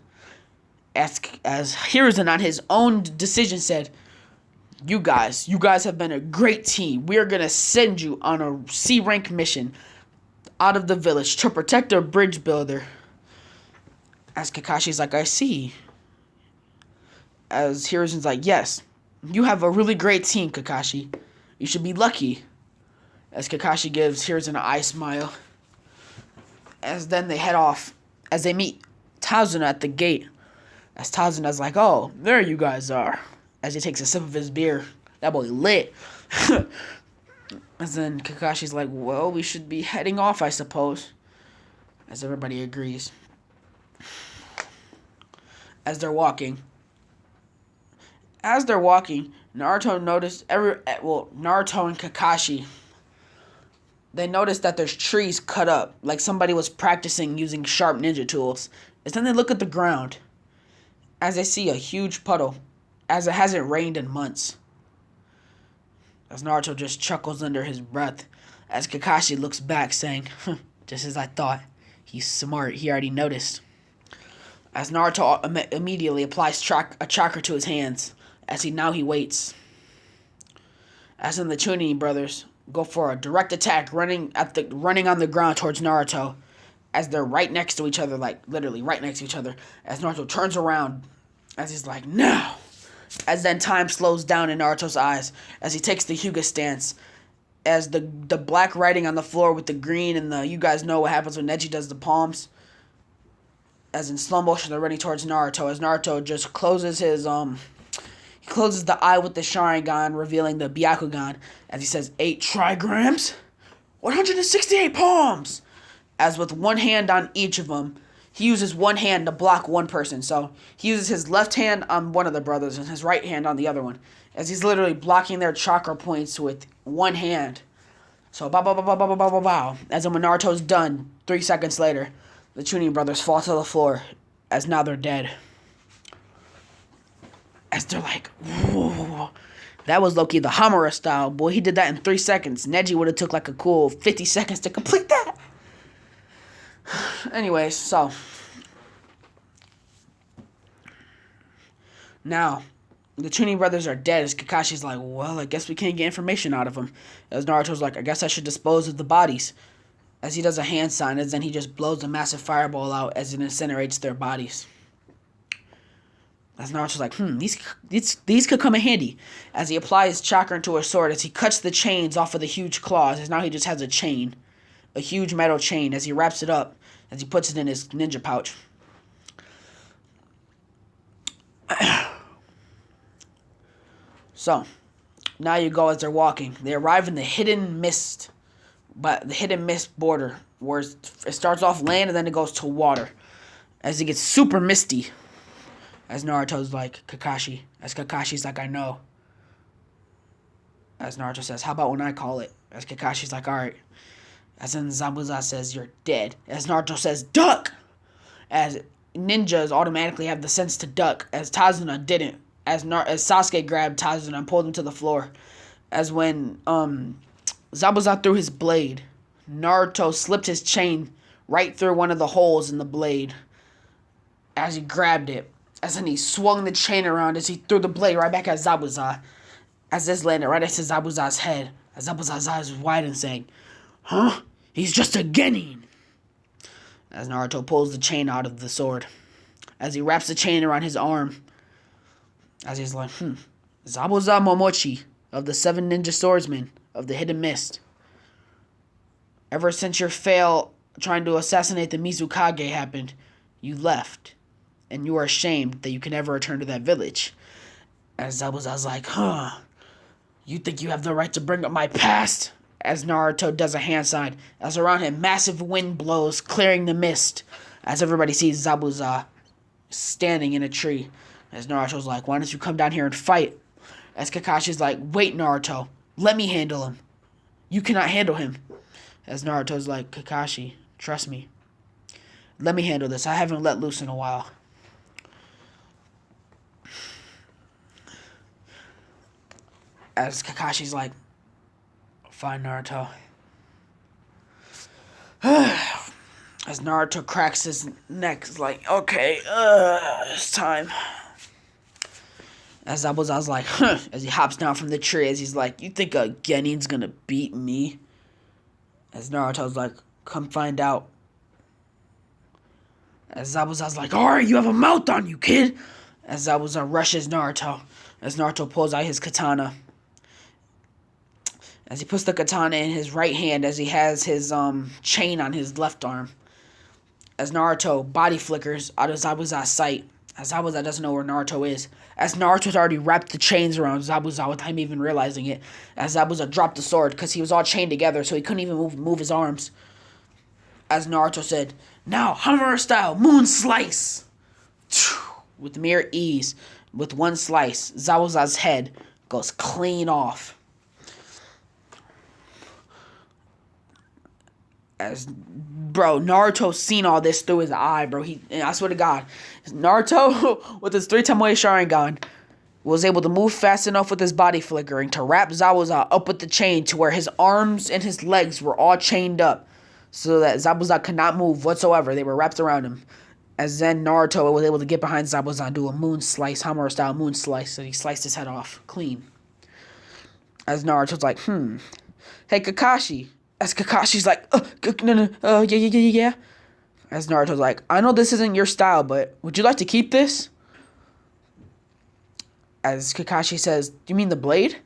As Hiruzen on his own decision said, you guys have been a great team. We are going to send you on a C-rank mission out of the village to protect our bridge builder. As Kakashi's like, I see. As Hiruzen's like, yes, you have a really great team, Kakashi. You should be lucky. As Kakashi gives Hiruzen an eye smile. As then they head off. As they meet Tazuna at the gate. As Tazuna's like, oh, there you guys are. As he takes a sip of his beer. That boy lit. As then Kakashi's like, well, we should be heading off, I suppose. As everybody agrees. As they're walking, Naruto and Kakashi, they notice that there's trees cut up, like somebody was practicing using sharp ninja tools. And then they look at the ground, as they see a huge puddle, as it hasn't rained in months. As Naruto just chuckles under his breath, as Kakashi looks back saying, just as I thought, he's smart, he already noticed. As Naruto immediately applies a chakra to his hands, as he waits. As in the Chunin brothers go for a direct attack, running on the ground towards Naruto, as they're right next to each other, like literally right next to each other. As Naruto turns around, as he's like, no. As then time slows down in Naruto's eyes, as he takes the Hyuga stance, as the black writing on the floor with the green and you guys know what happens when Neji does the palms. As in slow motion, they're running towards Naruto. As Naruto just closes he closes the eye with the Sharingan, revealing the Byakugan. As he says, 8 trigrams, 168 palms. As with one hand on each of them, he uses one hand to block one person. So he uses his left hand on one of the brothers and his right hand on the other one. As he's literally blocking their chakra points with one hand. So bow, bow, bow, bow, bow, bow, bow, bow. As when Naruto's done, 3 seconds later, the Chunin brothers fall to the floor, as now they're dead. As they're like, whoa. That was Loki the Hamura style. Boy, he did that in 3 seconds. Neji would have took like a cool 50 seconds to complete that. Anyways, so. Now, the Chunin brothers are dead. As Kakashi's like, well, I guess we can't get information out of them. As Naruto's like, I guess I should dispose of the bodies. as he does a hand sign, and then he just blows a massive fireball out as it incinerates their bodies. As Naruto's like, these could come in handy. As he applies chakra into his sword, as he cuts the chains off of the huge claws, as now he just has a chain. A huge metal chain, as he wraps it up, as he puts it in his ninja pouch. So, now you go as they're walking. They arrive in the hidden mist, but the hidden mist border, where it starts off land and then it goes to water. As it gets super misty. As Naruto's like, Kakashi. As Kakashi's like, I know. As Naruto says, how about when I call it? As Kakashi's like, alright. As then Zabuza says, you're dead. As Naruto says, duck! As ninjas automatically have the sense to duck. As Tazuna didn't. As Sasuke grabbed Tazuna and pulled him to the floor. As when Zabuza threw his blade, Naruto slipped his chain right through one of the holes in the blade. As he grabbed it. As then he swung the chain around as he threw the blade right back at Zabuza. As this landed right next to Zabuza's head. As Zabuza's eyes widened saying, huh? He's just a genin. As Naruto pulls the chain out of the sword. As he wraps the chain around his arm. As he's like, Zabuza Momochi of the 7 Ninja Swordsmen of the Hidden Mist. Ever since your fail trying to assassinate the Mizukage happened, you left. And you are ashamed that you can never return to that village. As Zabuza's like, you think you have the right to bring up my past? As Naruto does a hand sign. As around him, massive wind blows, clearing the mist. As everybody sees Zabuza standing in a tree. As Naruto's like, why don't you come down here and fight? As Kakashi's like, wait, Naruto. Let me handle him. You cannot handle him. As Naruto's like, Kakashi, trust me. Let me handle this. I haven't let loose in a while. As Kakashi's like, fine, Naruto. As Naruto cracks his neck, it's like, okay, it's time. As Zabuza's like, as he hops down from the tree, as he's like, you think a Genin's gonna beat me? As Naruto's like, come find out. As Zabuza's like, alright, you have a mouth on you, kid. As Zabuza rushes Naruto. As Naruto pulls out his katana. As he puts the katana in his right hand as he has his chain on his left arm. As Naruto body flickers out of Zabuza's sight. As Zabuza doesn't know where Naruto is. As Naruto's already wrapped the chains around Zabuza without him even realizing it. As Zabuza dropped the sword because he was all chained together so he couldn't even move his arms. As Naruto said, now Hamura style, moon slice. With mere ease, with one slice, Zabuza's head goes clean off. As Naruto's seen all this through his eye, bro. I swear to God, Naruto with his 3-time-way Sharingan was able to move fast enough with his body flickering to wrap Zabuza up with the chain to where his arms and his legs were all chained up, so that Zabuza could not move whatsoever. They were wrapped around him. As then Naruto was able to get behind Zabuza and do a moon slice, Hamura style moon slice, and he sliced his head off clean. As Naruto's like, hey Kakashi. As Kakashi's like, yeah. As Naruto's like, I know this isn't your style, but would you like to keep this? As Kakashi says, do you mean the blade?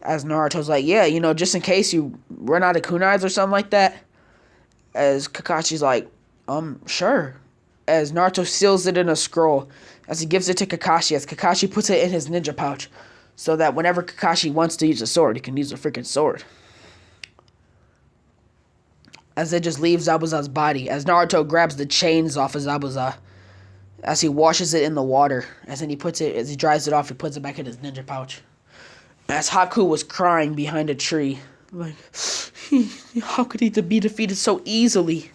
As Naruto's like, yeah, just in case you run out of kunais or something like that. As Kakashi's like, sure. As Naruto seals it in a scroll, as he gives it to Kakashi, as Kakashi puts it in his ninja pouch, so that whenever Kakashi wants to use a sword, he can use a freaking sword. As it just leaves Zabuza's body, as Naruto grabs the chains off of Zabuza, as he washes it in the water, as he dries it off, he puts it back in his ninja pouch. As Haku was crying behind a tree, like, how could he be defeated so easily?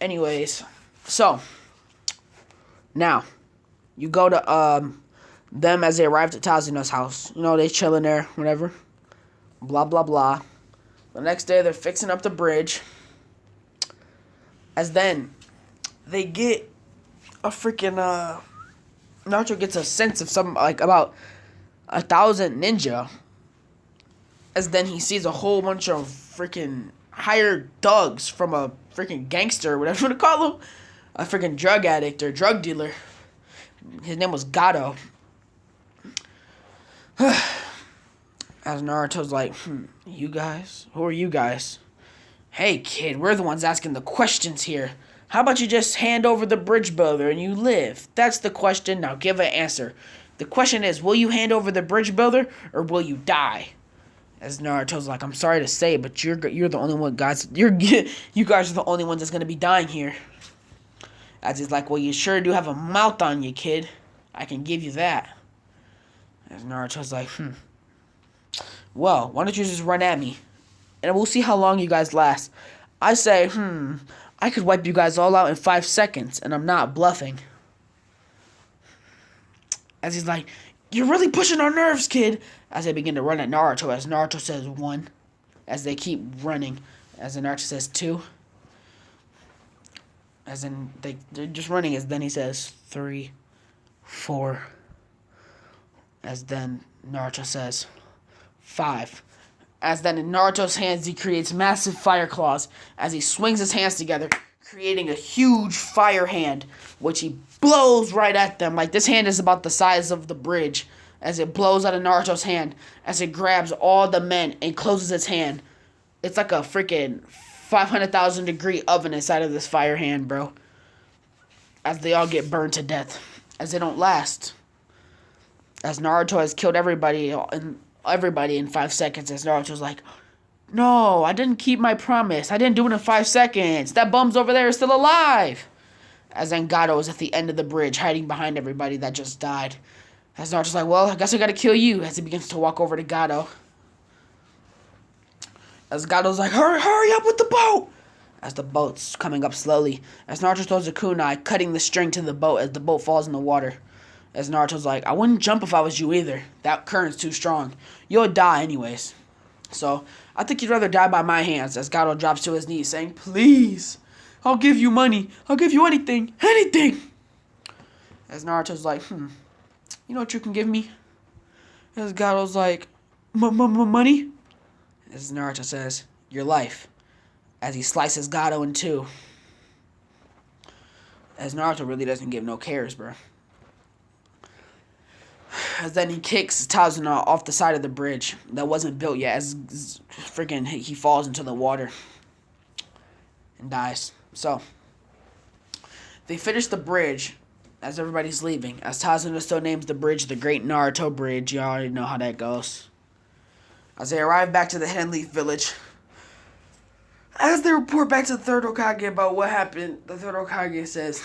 Anyways, so, now, you go to, them as they arrived at Tazuna's house. They chilling there, whatever. Blah, blah, blah. The next day, they're fixing up the bridge. As then, they get a freaking, Naruto gets a sense of about 1,000 ninja. As then he sees a whole bunch of freaking hired thugs from a freaking gangster, or whatever you want to call him. A freaking drug addict or drug dealer. His name was Gato. As Naruto's like, you guys? Who are you guys? Hey, kid, we're the ones asking the questions here. How about you just hand over the bridge builder and you live? That's the question. Now give an answer. The question is, will you hand over the bridge builder or will you die? As Naruto's like, I'm sorry to say, but you're the only one, guys. You guys are the only ones that's gonna be dying here. As he's like, well, you sure do have a mouth on you, kid. I can give you that. As Naruto's like, well, why don't you just run at me? And we'll see how long you guys last. I say, I could wipe you guys all out in 5 seconds, and I'm not bluffing. As he's like, you're really pushing our nerves, kid. As they begin to run at Naruto, as Naruto says 1. As they keep running, as Naruto says 2. As in, they're just running, as then he says 3, 4. As then Naruto says 5. As then in Naruto's hands, he creates massive fire claws as he swings his hands together, creating a huge fire hand, which he blows right at them. Like, this hand is about the size of the bridge as it blows out of Naruto's hand, as it grabs all the men and closes its hand. It's like a freaking 500,000 degree oven inside of this fire hand, bro. As they all get burned to death, as they don't last. As Naruto has killed everybody in 5 seconds, as Naruto's like, no, I didn't keep my promise. I didn't do it in 5 seconds. That bum's over there is still alive. As then Gato is at the end of the bridge, hiding behind everybody that just died. As Naruto's like, well, I guess I gotta kill you. As he begins to walk over to Gato. As Gato's like, hurry up with the boat. As the boat's coming up slowly. As Naruto throws a kunai, cutting the string to the boat as the boat falls in the water. As Naruto's like, I wouldn't jump if I was you either. That current's too strong. You'll die anyways. So, I think you'd rather die by my hands. As Gato drops to his knees, saying, please, I'll give you money. I'll give you anything. Anything. As Naruto's like, you know what you can give me? As Gato's like, money? As Naruto says, your life. As he slices Gato in 2. As Naruto really doesn't give no cares, bro. As then he kicks Tazuna off the side of the bridge that wasn't built yet, as freaking he falls into the water and dies. So, they finish the bridge as everybody's leaving, as Tazuna still names the bridge the Great Naruto Bridge. You already know how that goes. As they arrive back to the Hidden Leaf Village, as they report back to the third Hokage about what happened, the third Hokage says,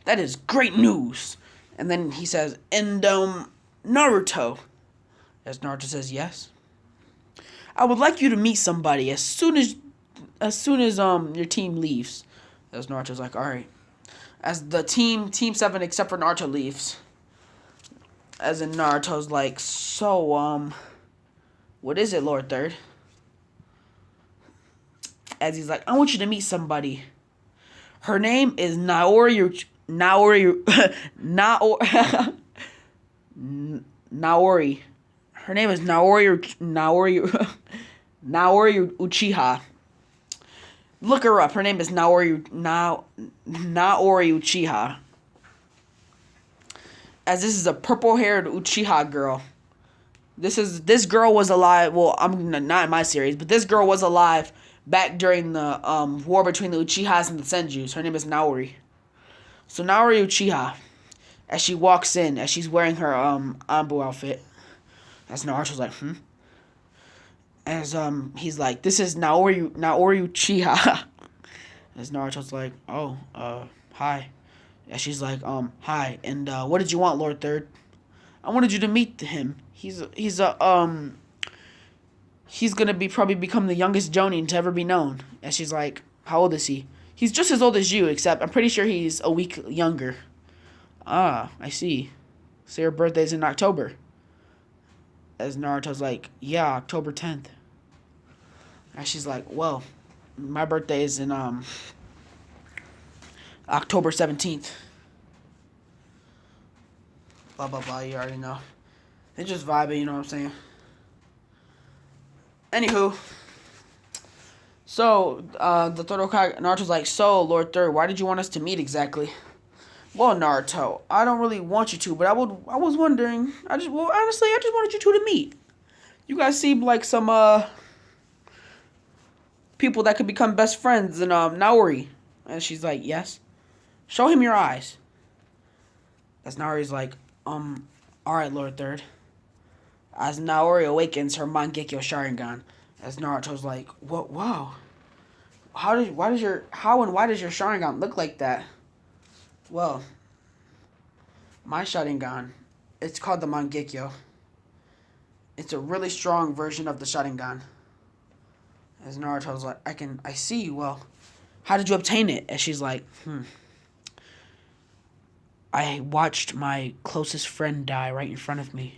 that is great news. And then he says, and, Naruto. As Naruto says, yes. I would like you to meet somebody as soon as your team leaves. As Naruto's like, alright. As the team 7, except for Naruto, leaves. As in Naruto's like, so, what is it, Lord Third? As he's like, I want you to meet somebody. Her name is Naori. Her name is Naori Uchiha. Look her up. Her name is Naori Uchiha. As this is a purple-haired Uchiha girl. This girl was alive. Well, I'm not in my series, but this girl was alive back during the war between the Uchihas and the Senjus. Her name is Naori. So Naori Uchiha, as she walks in, as she's wearing her Anbu outfit, as Naruto's like, As he's like, this is Naori Uchiha. As Naruto's like, oh, hi. And she's like, hi. And what did you want, Lord Third? I wanted you to meet him. He's gonna probably become the youngest Jonin to ever be known. And she's like, how old is he? He's just as old as you, except I'm pretty sure he's a week younger. Ah, I see. So your birthday's in October. As Naruto's like, yeah, October 10th. And she's like, well, my birthday is in October 17th. Blah, blah, blah, you already know. They're just vibing, you know what I'm saying? Anywho, so the third Hokage, Naruto's like, so Lord Third, why did you want us to meet exactly? Well, Naruto, I don't really want you to, but I was wondering. Honestly, I just wanted you two to meet. You guys seem like some people that could become best friends. And Naori, and she's like, yes. Show him your eyes. As Naori's like, all right, Lord Third. As Naori awakens her Mangekyo Sharingan, as Naruto's like, what? Wow. How and why does your Sharingan look like that? Well, my Sharingan, it's called the Mangekyo. It's a really strong version of the Sharingan. As Naruto's like, I see. Well, how did you obtain it? And she's like, I watched my closest friend die right in front of me.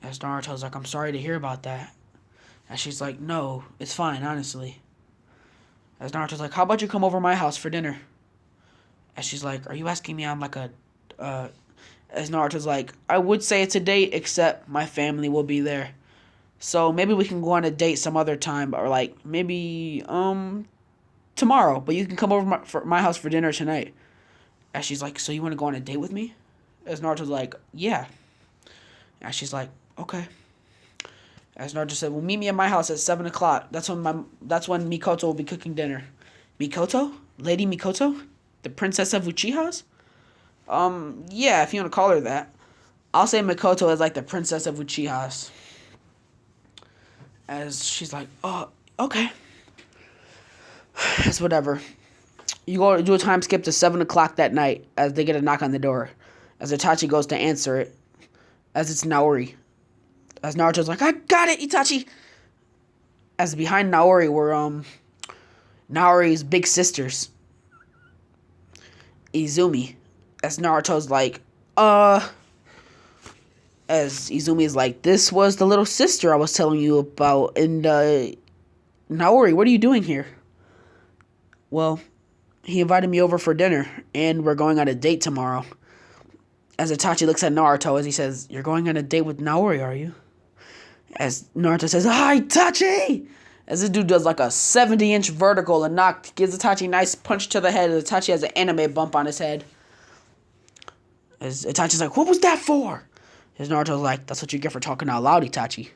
As Naruto's like, I'm sorry to hear about that. And she's like, no, it's fine, honestly. As Naruto's like, how about you come over to my house for dinner? And she's like, are you asking me I'm like a... As Naruto's like, I would say it's a date, except my family will be there. So maybe we can go on a date some other time, or like, maybe, tomorrow. But you can come over for my house for dinner tonight. And she's like, so you want to go on a date with me? As Naruto's like, yeah. And she's like, okay. As Naruto said, well, meet me at my house at 7 o'clock. That's when Mikoto will be cooking dinner. Mikoto? Lady Mikoto? The princess of Uchihas? Yeah, if you want to call her that. I'll say Mikoto is like the princess of Uchihas. As she's like, oh, okay. It's whatever. You go do a time skip to 7 o'clock that night as they get a knock on the door. As Itachi goes to answer it. As it's Naori. As Naruto's like, I got it, Itachi! As behind Naori were, Naori's big sisters. Izumi. As Naruto's like, As Izumi's like, this was the little sister I was telling you about. And, Naori, what are you doing here? Well, he invited me over for dinner, and we're going on a date tomorrow. As Itachi looks at Naruto as he says, you're going on a date with Naori, are you? As Naruto says, hi, Itachi! As this dude does like a 70-inch vertical and gives Itachi a nice punch to the head, and Itachi has an anime bump on his head. As Itachi's like, what was that for? As Naruto's like, that's what you get for talking out loud, Itachi.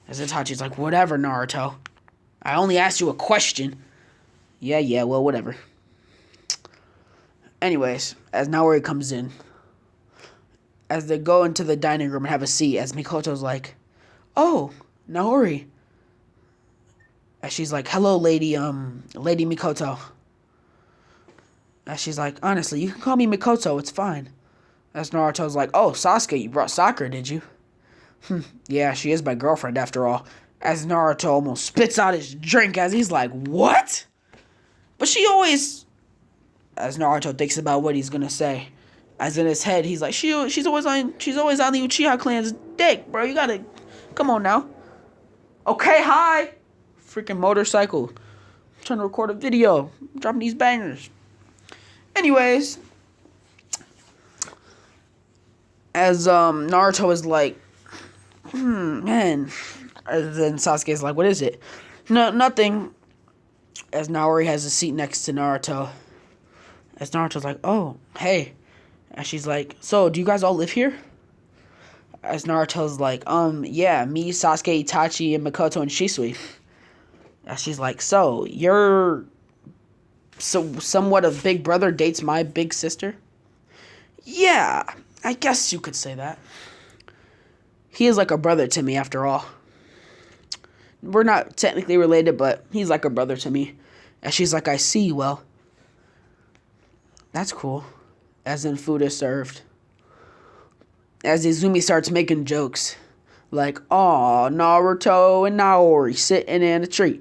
As Itachi's like, whatever, Naruto. I only asked you a question. Yeah, well, whatever. Anyways, as Naori comes in, as they go into the dining room and have a seat, as Mikoto's like, oh, Naori. As she's like, hello, Lady Mikoto. As she's like, honestly, you can call me Mikoto, it's fine. As Naruto's like, oh, Sasuke, you brought Sakura, did you? Yeah, she is my girlfriend after all. As Naruto almost spits out his drink as he's like, what? But she always... As Naruto thinks about what he's gonna say. As in his head, he's like, she's always on the Uchiha clan's dick, bro. You gotta... Come on now. Okay, hi. Freaking motorcycle. I'm trying to record a video. I'm dropping these bangers. Anyways. As Naruto is like, man. And then Sasuke's like, what is it? No, nothing. As Naori has a seat next to Naruto. As Naruto's like, oh, hey. And she's like, so, do you guys all live here? As Naruto's like, yeah, me, Sasuke, Itachi, and Mikoto, and Shisui. As she's like, so, you're somewhat of big brother dates my big sister? Yeah, I guess you could say that. He is like a brother to me, after all. We're not technically related, but he's like a brother to me. And she's like, I see, well. That's cool. As in, food is served. As Izumi starts making jokes. Like, aw, Naruto and Naori sitting in a tree.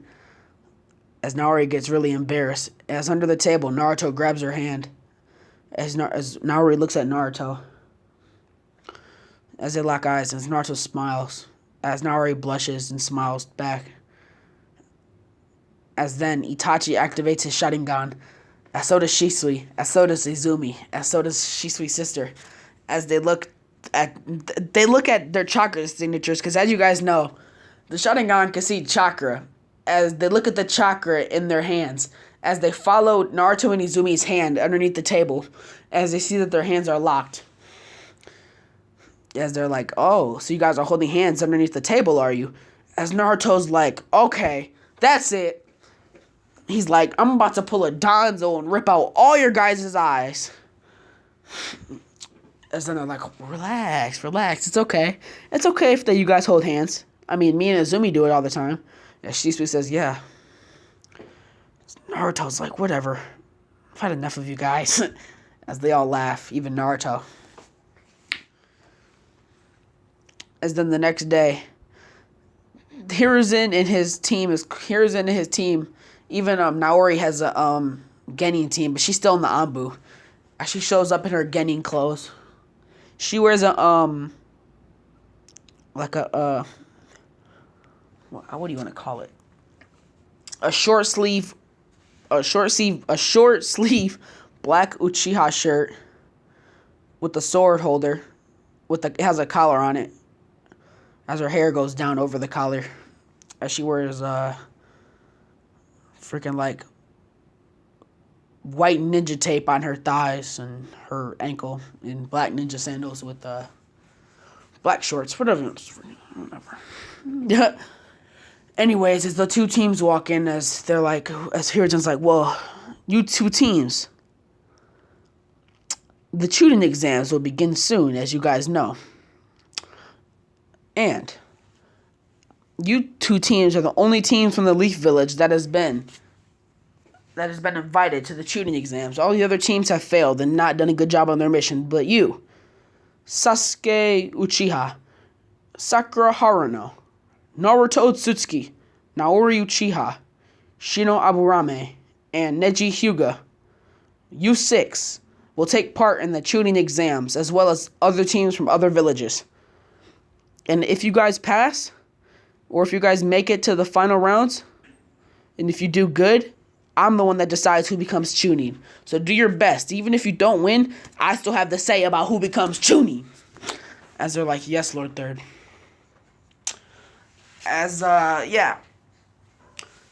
As Naori gets really embarrassed. As under the table, Naruto grabs her hand. As Naori looks at Naruto. As they lock eyes, as Naruto smiles. As Naori blushes and smiles back. As then Itachi activates his Sharingan. As so does Shisui. As so does Izumi. As so does Shisui's sister. As they look at their chakra signatures, because as you guys know, The Sharingan can see chakra as they look at the chakra in their hands. As they follow Naruto and Izumi's hand underneath the table, as they see that their hands are locked. As they're like, oh, so you guys are holding hands underneath the table, are you? As Naruto's like, okay, that's it. He's like, I'm about to pull a Danzo and rip out all your guys' eyes. As then they're like, relax. It's okay. It's okay if you guys hold hands. I mean, me and Izumi do it all the time. And Shisui says, yeah. Naruto's like, whatever. I've had enough of you guys. As they all laugh, even Naruto. As then the next day, Hiruzen and his team. Even Naori has a Genin team, but she's still in the Anbu. As she shows up in her Genin clothes. She wears a what do you want to call it? A short sleeve black Uchiha shirt with the sword holder it has a collar on it. As her hair goes down over the collar. As she wears freaking like white ninja tape on her thighs and her ankle and black ninja sandals with black shorts, whatever. Yeah. Anyways, as the two teams walk in, as Hiruzen's like, well, you two teams, the Chunin exams will begin soon, as you guys know. And you two teams are the only teams from the Leaf Village that has been invited to the Chunin exams. All the other teams have failed and not done a good job on their mission, but you, Sasuke Uchiha, Sakura Haruno, Naruto Otsutsuki, Naori Uchiha, Shino Aburame, and Neji Hyuga, you six will take part in the Chunin exams as well as other teams from other villages. And if you guys pass, or if you guys make it to the final rounds, and if you do good, I'm the one that decides who becomes Chunin. So do your best. Even if you don't win, I still have the say about who becomes Chunin. As they're like, yes, Lord Third.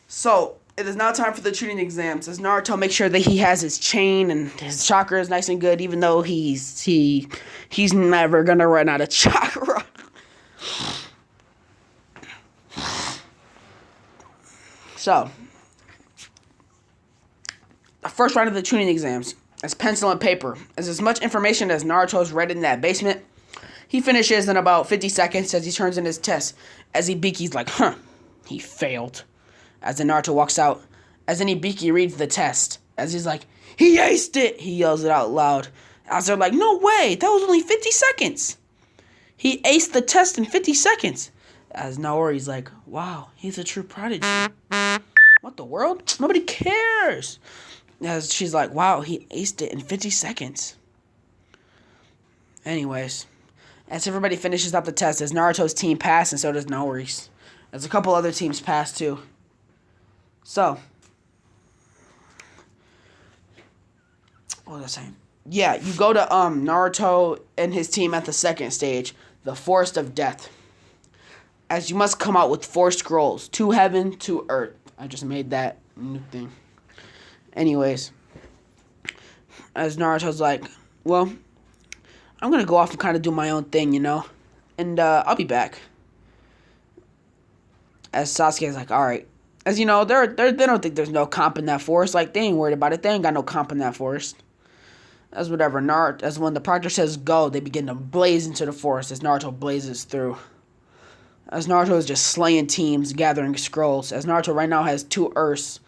So, it is now time for the Chunin exams. As Naruto makes sure that he has his chain and his chakra is nice and good, even though he's never gonna run out of chakra. So, the first round of the Chunin exams is pencil and paper. As much information as Naruto's read in that basement, he finishes in about 50 seconds as he turns in his test. As Ibuki's like, he failed. As then Naruto walks out, as then Ibuki reads the test. As he's like, he aced it! He yells it out loud. As they're like, no way! That was only 50 seconds! He aced the test in 50 seconds. As Naori's like, wow, he's a true prodigy. What the world? Nobody cares! As she's like, wow, he aced it in 50 seconds. Anyways, as everybody finishes up the test, as Naruto's team passed, and so does Naori's. As a couple other teams pass too. So, what was I saying? Yeah, you go to Naruto and his team at the second stage, the Forest of Death. As you must come out with 4 scrolls, 2 heaven, 2 earth. I just made that new thing. Anyways, as Naruto's like, well, I'm gonna go off and kind of do my own thing, and I'll be back. As Sasuke's like, all right. As you know, they don't think there's no comp in that forest. Like, they ain't worried about it. They ain't got no comp in that forest. As whatever, as when the proctor says go, they begin to blaze into the forest as Naruto blazes through. As Naruto is just slaying teams, gathering scrolls. As Naruto right now has 2 earths.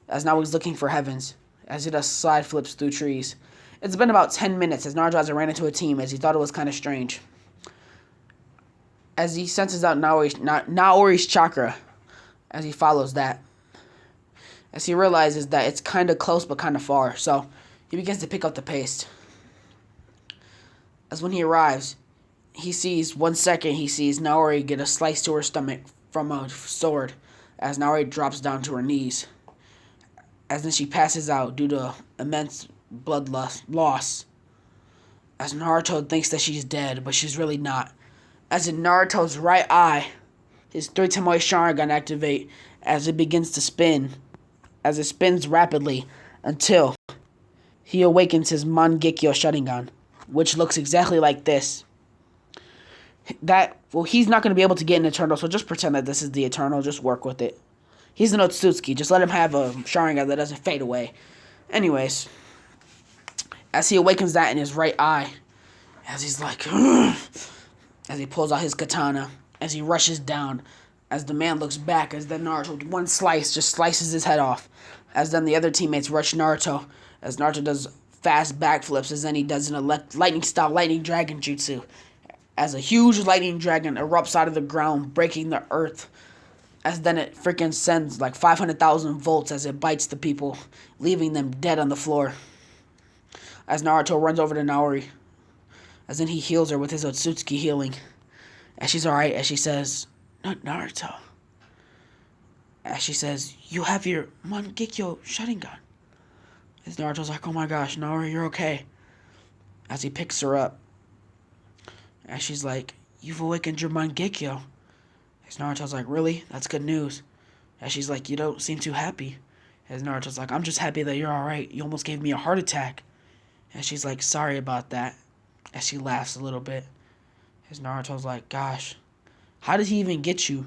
As now he's looking for heavens. As he does side flips through trees. It's been about 10 minutes as Naruto has ran into a team as he thought it was kind of strange. As he senses out Naori's chakra. As he follows that. As he realizes that it's kind of close but kind of far. So he begins to pick up the pace. As when he arrives, he sees Naori get a slice to her stomach from a sword. As Naori drops down to her knees. As then she passes out due to immense blood loss. As Naruto thinks that she's dead, but she's really not. As in Naruto's right eye his 3 Tomoe Sharingan activate as it begins to spin, as it spins rapidly until he awakens his Mangekyo Sharingan, which looks exactly like this. He's not going to be able to get an Eternal, so just pretend that this is the Eternal. Just work with it. He's an Otsutsuki. Just let him have a Sharingan that doesn't fade away. Anyways, as he awakens that in his right eye, as he's like, as he pulls out his katana, as he rushes down, as the man looks back, as then Naruto with one slice just slices his head off, as then the other teammates rush Naruto, as Naruto does fast backflips, as then he does an lightning dragon jutsu, as a huge lightning dragon erupts out of the ground, breaking the earth, as then it freaking sends like 500,000 volts as it bites the people, leaving them dead on the floor. As Naruto runs over to Nori, as then he heals her with his Otsutsuki healing, as she's alright, as she says, "Not Naruto." As she says, "You have your Mangekyo Sharingan." As Naruto's like, "Oh my gosh, Nori, you're okay." As he picks her up, as she's like, "You've awakened your Mangekyo." As Naruto's like, "Really? That's good news." As she's like, "You don't seem too happy." As Naruto's like, "I'm just happy that you're alright. You almost gave me a heart attack." And she's like, "Sorry about that." As she laughs a little bit. As Naruto's like, "Gosh, how did he even get you?"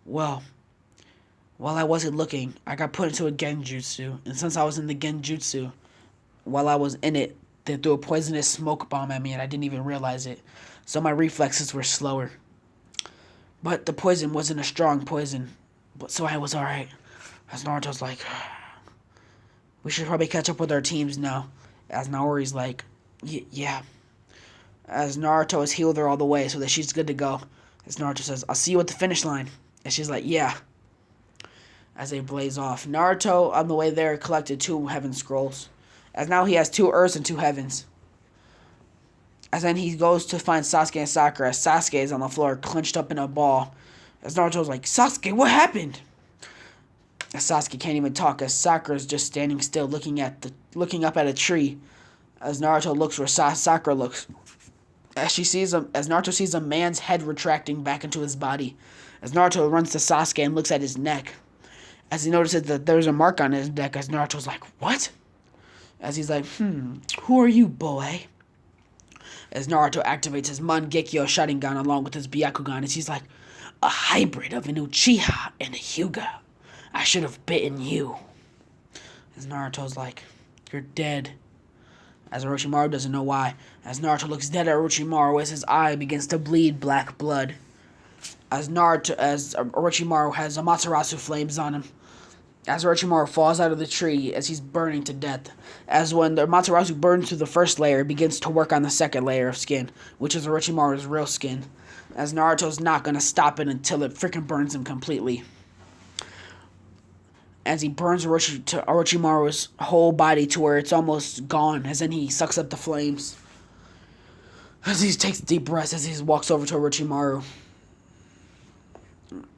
"Well, while I wasn't looking, I got put into a genjutsu. And since I was in the genjutsu, while I was in it, they threw a poisonous smoke bomb at me and I didn't even realize it. So my reflexes were slower. But the poison wasn't a strong poison. So I was alright." As Naruto's like, "We should probably catch up with our teams now." As Naori's like, "Yeah." As Naruto has healed her all the way so that she's good to go. As Naruto says, "I'll see you at the finish line." And she's like, "Yeah." As they blaze off. Naruto, on the way there, collected 2 heaven scrolls. As now he has 2 earths and 2 heavens. As then he goes to find Sasuke and Sakura. As Sasuke is on the floor, clenched up in a ball. As Naruto's like, "Sasuke, what happened?" As Sasuke can't even talk, as Sakura's just standing still, looking up at a tree. As Naruto looks where Sakura looks. As Naruto sees a man's head retracting back into his body. As Naruto runs to Sasuke and looks at his neck. As he notices that there's a mark on his neck, as Naruto's like, "What?" As he's like, "Who are you, boy?" As Naruto activates his Mangekyo Sharingan along with his Byakugan, as he's like, "A hybrid of an Uchiha and a Hyuga. I should have bitten you." As Naruto's like, "You're dead." As Orochimaru doesn't know why. As Naruto looks dead at Orochimaru as his eye begins to bleed black blood. As Orochimaru has Amaterasu flames on him. As Orochimaru falls out of the tree as he's burning to death. As when the Amaterasu burns through the first layer, it begins to work on the second layer of skin, which is Orochimaru's real skin. As Naruto's not going to stop it until it freaking burns him completely. As he burns Orochimaru's whole body to where it's almost gone, as then he sucks up the flames. As he takes deep breaths as he walks over to Orochimaru.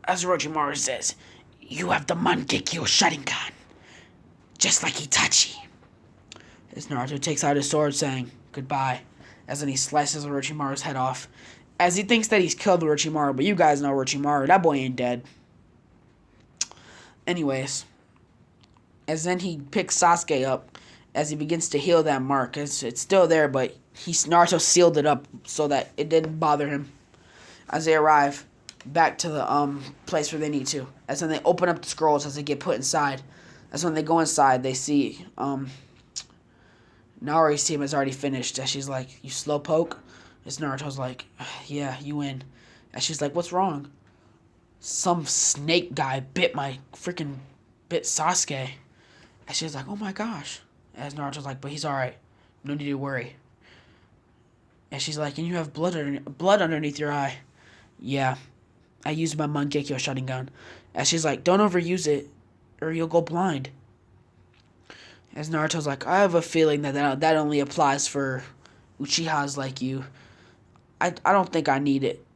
As Orochimaru says, "You have the Mangekyo Sharingan, just like Itachi." As Naruto takes out his sword saying, "Goodbye," as then he slices Orochimaru's head off. As he thinks that he's killed Orochimaru, but you guys know Orochimaru, that boy ain't dead. Anyways, as then he picks Sasuke up as he begins to heal that mark. It's still there, but Naruto sealed it up so that it didn't bother him. As they arrive back to the place where they need to. As then they open up the scrolls as they get put inside. As when they go inside, they see Nori's team has already finished. As she's like, "You slowpoke?" As Naruto's like, "Yeah, you win." As she's like, "What's wrong?" "Some snake guy bit Sasuke." And she's like, "Oh my gosh." As Naruto's like, "But he's alright. No need to worry." And she's like, "And you have blood underneath your eye." "Yeah. I used my Mangekyo Sharingan." As she's like, "Don't overuse it or you'll go blind." As Naruto's like, "I have a feeling that only applies for Uchihas like you. I don't think I need it.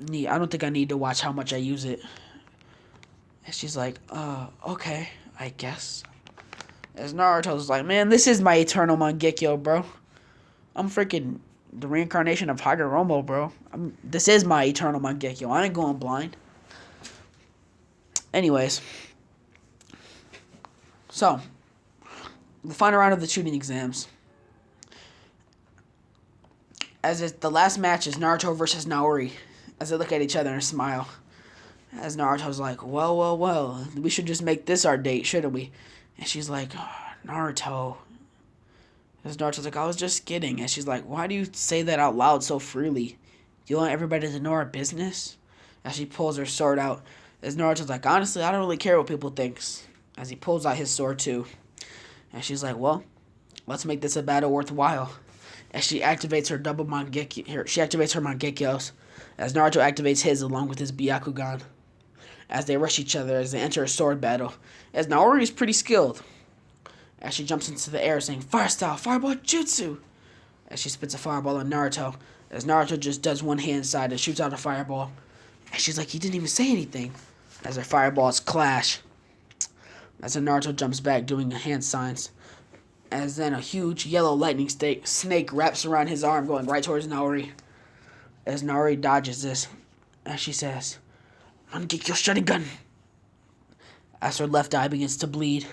I don't think I need to watch how much I use it." And she's like, "Okay, I guess." As Naruto's like, "Man, this is my eternal Mangekyo, bro. I'm freaking the reincarnation of Hagoromo, bro. This is my eternal Mangekyo. I ain't going blind." Anyways, so the final round of the tuning exams. The last match is Naruto versus Naori, as they look at each other and smile. As Naruto's like, well, we should just make this our date, shouldn't we? And she's like, oh, Naruto. As Naruto's like, I was just kidding. And she's like, why do you say that out loud so freely? Do you want everybody to know our business? As she pulls her sword out. As Naruto's like, honestly, I don't really care what people think. As he pulls out his sword too. And she's like, well, let's make this a battle worthwhile. As she activates her double Mangekyo, she activates her Mangekyos. As Naruto activates his along with his Byakugan. As they rush each other as they enter a sword battle. As Naori is pretty skilled. As she jumps into the air saying, Fire Style, Fireball Jutsu! As she spits a fireball on Naruto. As Naruto just does one hand side and shoots out a fireball. And she's like, he didn't even say anything. As their fireballs clash. As Naruto jumps back doing hand signs. As then a huge yellow lightning snake wraps around his arm going right towards Naori. As Naori dodges this. As she says, Mangekyo Sharingan. As her left eye begins to bleed.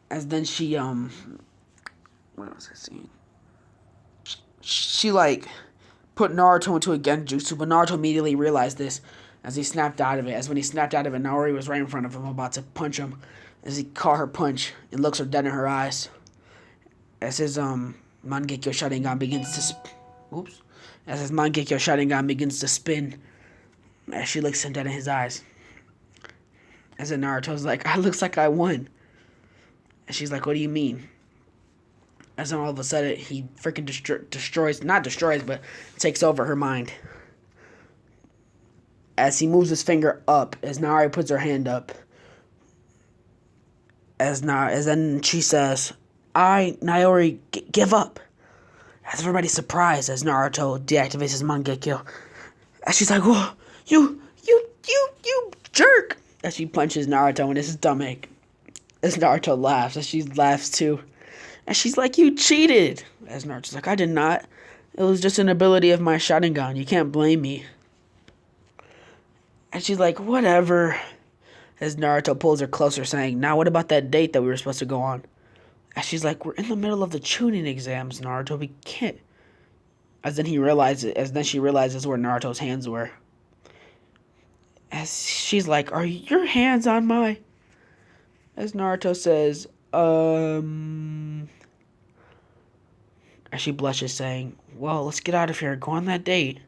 As then she, what was I saying? She, put Naruto into a genjutsu, but Naruto immediately realized this as he snapped out of it. As when he snapped out of it, Naori was right in front of him, about to punch him. As he caught her punch and looks her dead in her eyes. As his, Mangekyo Sharingan begins to, As his Mangekyo Sharingan begins to spin. As she looks him dead in his eyes. As then Naruto's like, it looks like I won. And she's like, what do you mean? As then all of a sudden, he freaking but takes over her mind. As he moves his finger up, as Naori puts her hand up. As then she says, Naori, give up. As everybody's surprised as Naruto deactivates his Mangekyo. As she's like, whoa, you jerk. As she punches Naruto in his stomach. As Naruto laughs, as she laughs too. And she's like, you cheated. As Naruto's like, I did not. It was just an ability of my Sharingan. You can't blame me. And she's like, whatever. As Naruto pulls her closer saying, now what about that date that we were supposed to go on? And she's like, we're in the middle of the tuning exams, Naruto. We can't. As then she realizes where Naruto's hands were. As she's like, are your hands on my... As Naruto says, As she blushes, saying, well, let's get out of here. Go on that date.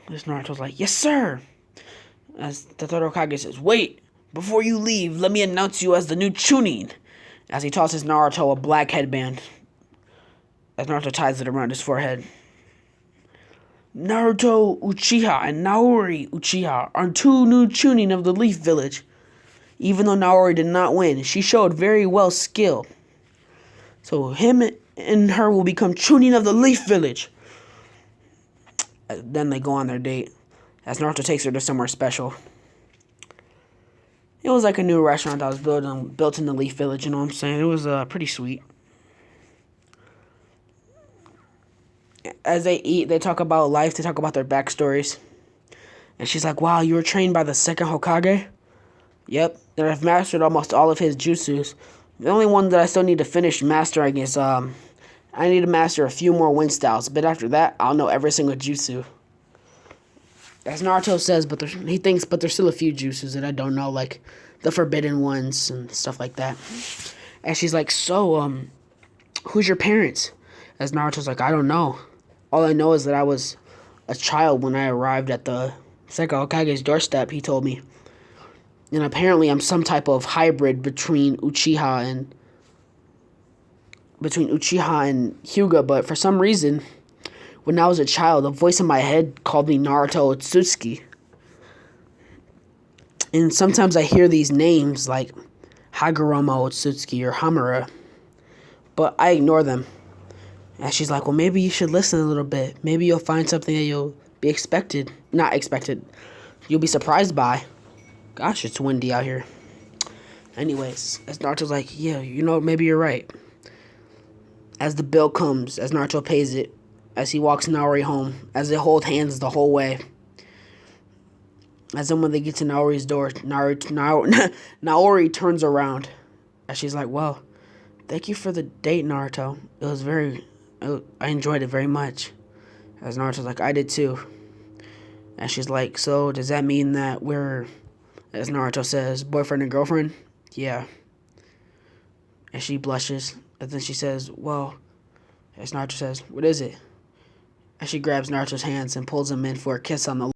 As Naruto's like, yes, sir. As the third Hokage says, wait, before you leave, let me announce you as the new Chunin. As he tosses Naruto a black headband. As Naruto ties it around his forehead. Naruto Uchiha and Naori Uchiha are two new Chunin of the Leaf Village. Even though Naori did not win, she showed very well skill. So him and her will become Chunin of the Leaf Village. Then they go on their date. As Naruto takes her to somewhere special. It was like a new restaurant that was built in the Leaf Village, you know what I'm saying? It was pretty sweet. As they eat, they talk about life, they talk about their backstories. And she's like, wow, you were trained by the second Hokage? Yep, and I've mastered almost all of his jutsus. The only one that I still need to finish mastering is, I need to master a few more wind styles. But after that, I'll know every single jutsu. As Naruto says, but there's still a few jutsus that I don't know, like the forbidden ones and stuff like that. And she's like, so, who's your parents? As Naruto's like, I don't know. All I know is that I was a child when I arrived at the second Hokage's doorstep, he told me. And apparently I'm some type of hybrid between Uchiha and Hyuga, but for some reason, when I was a child, a voice in my head called me Naruto Otsutsuki. And sometimes I hear these names like Hagoromo Otsutsuki or Hamura, but I ignore them. And she's like, well, maybe you should listen a little bit. Maybe you'll find something that you'll be you'll be surprised by. Gosh, it's windy out here. Anyways, as Naruto's like, yeah, maybe you're right. As the bill comes, as Naruto pays it, as he walks Naori home, as they hold hands the whole way. As then when they get to Naori's door, Naori turns around. And she's like, well, thank you for the date, Naruto. I enjoyed it very much. As Naruto's like, I did too. And she's like, so does that mean that we're, as Naruto says, boyfriend and girlfriend? Yeah. And she blushes. And then she says, well, as Naruto says, what is it? And she grabs Naruto's hands and pulls him in for a kiss on the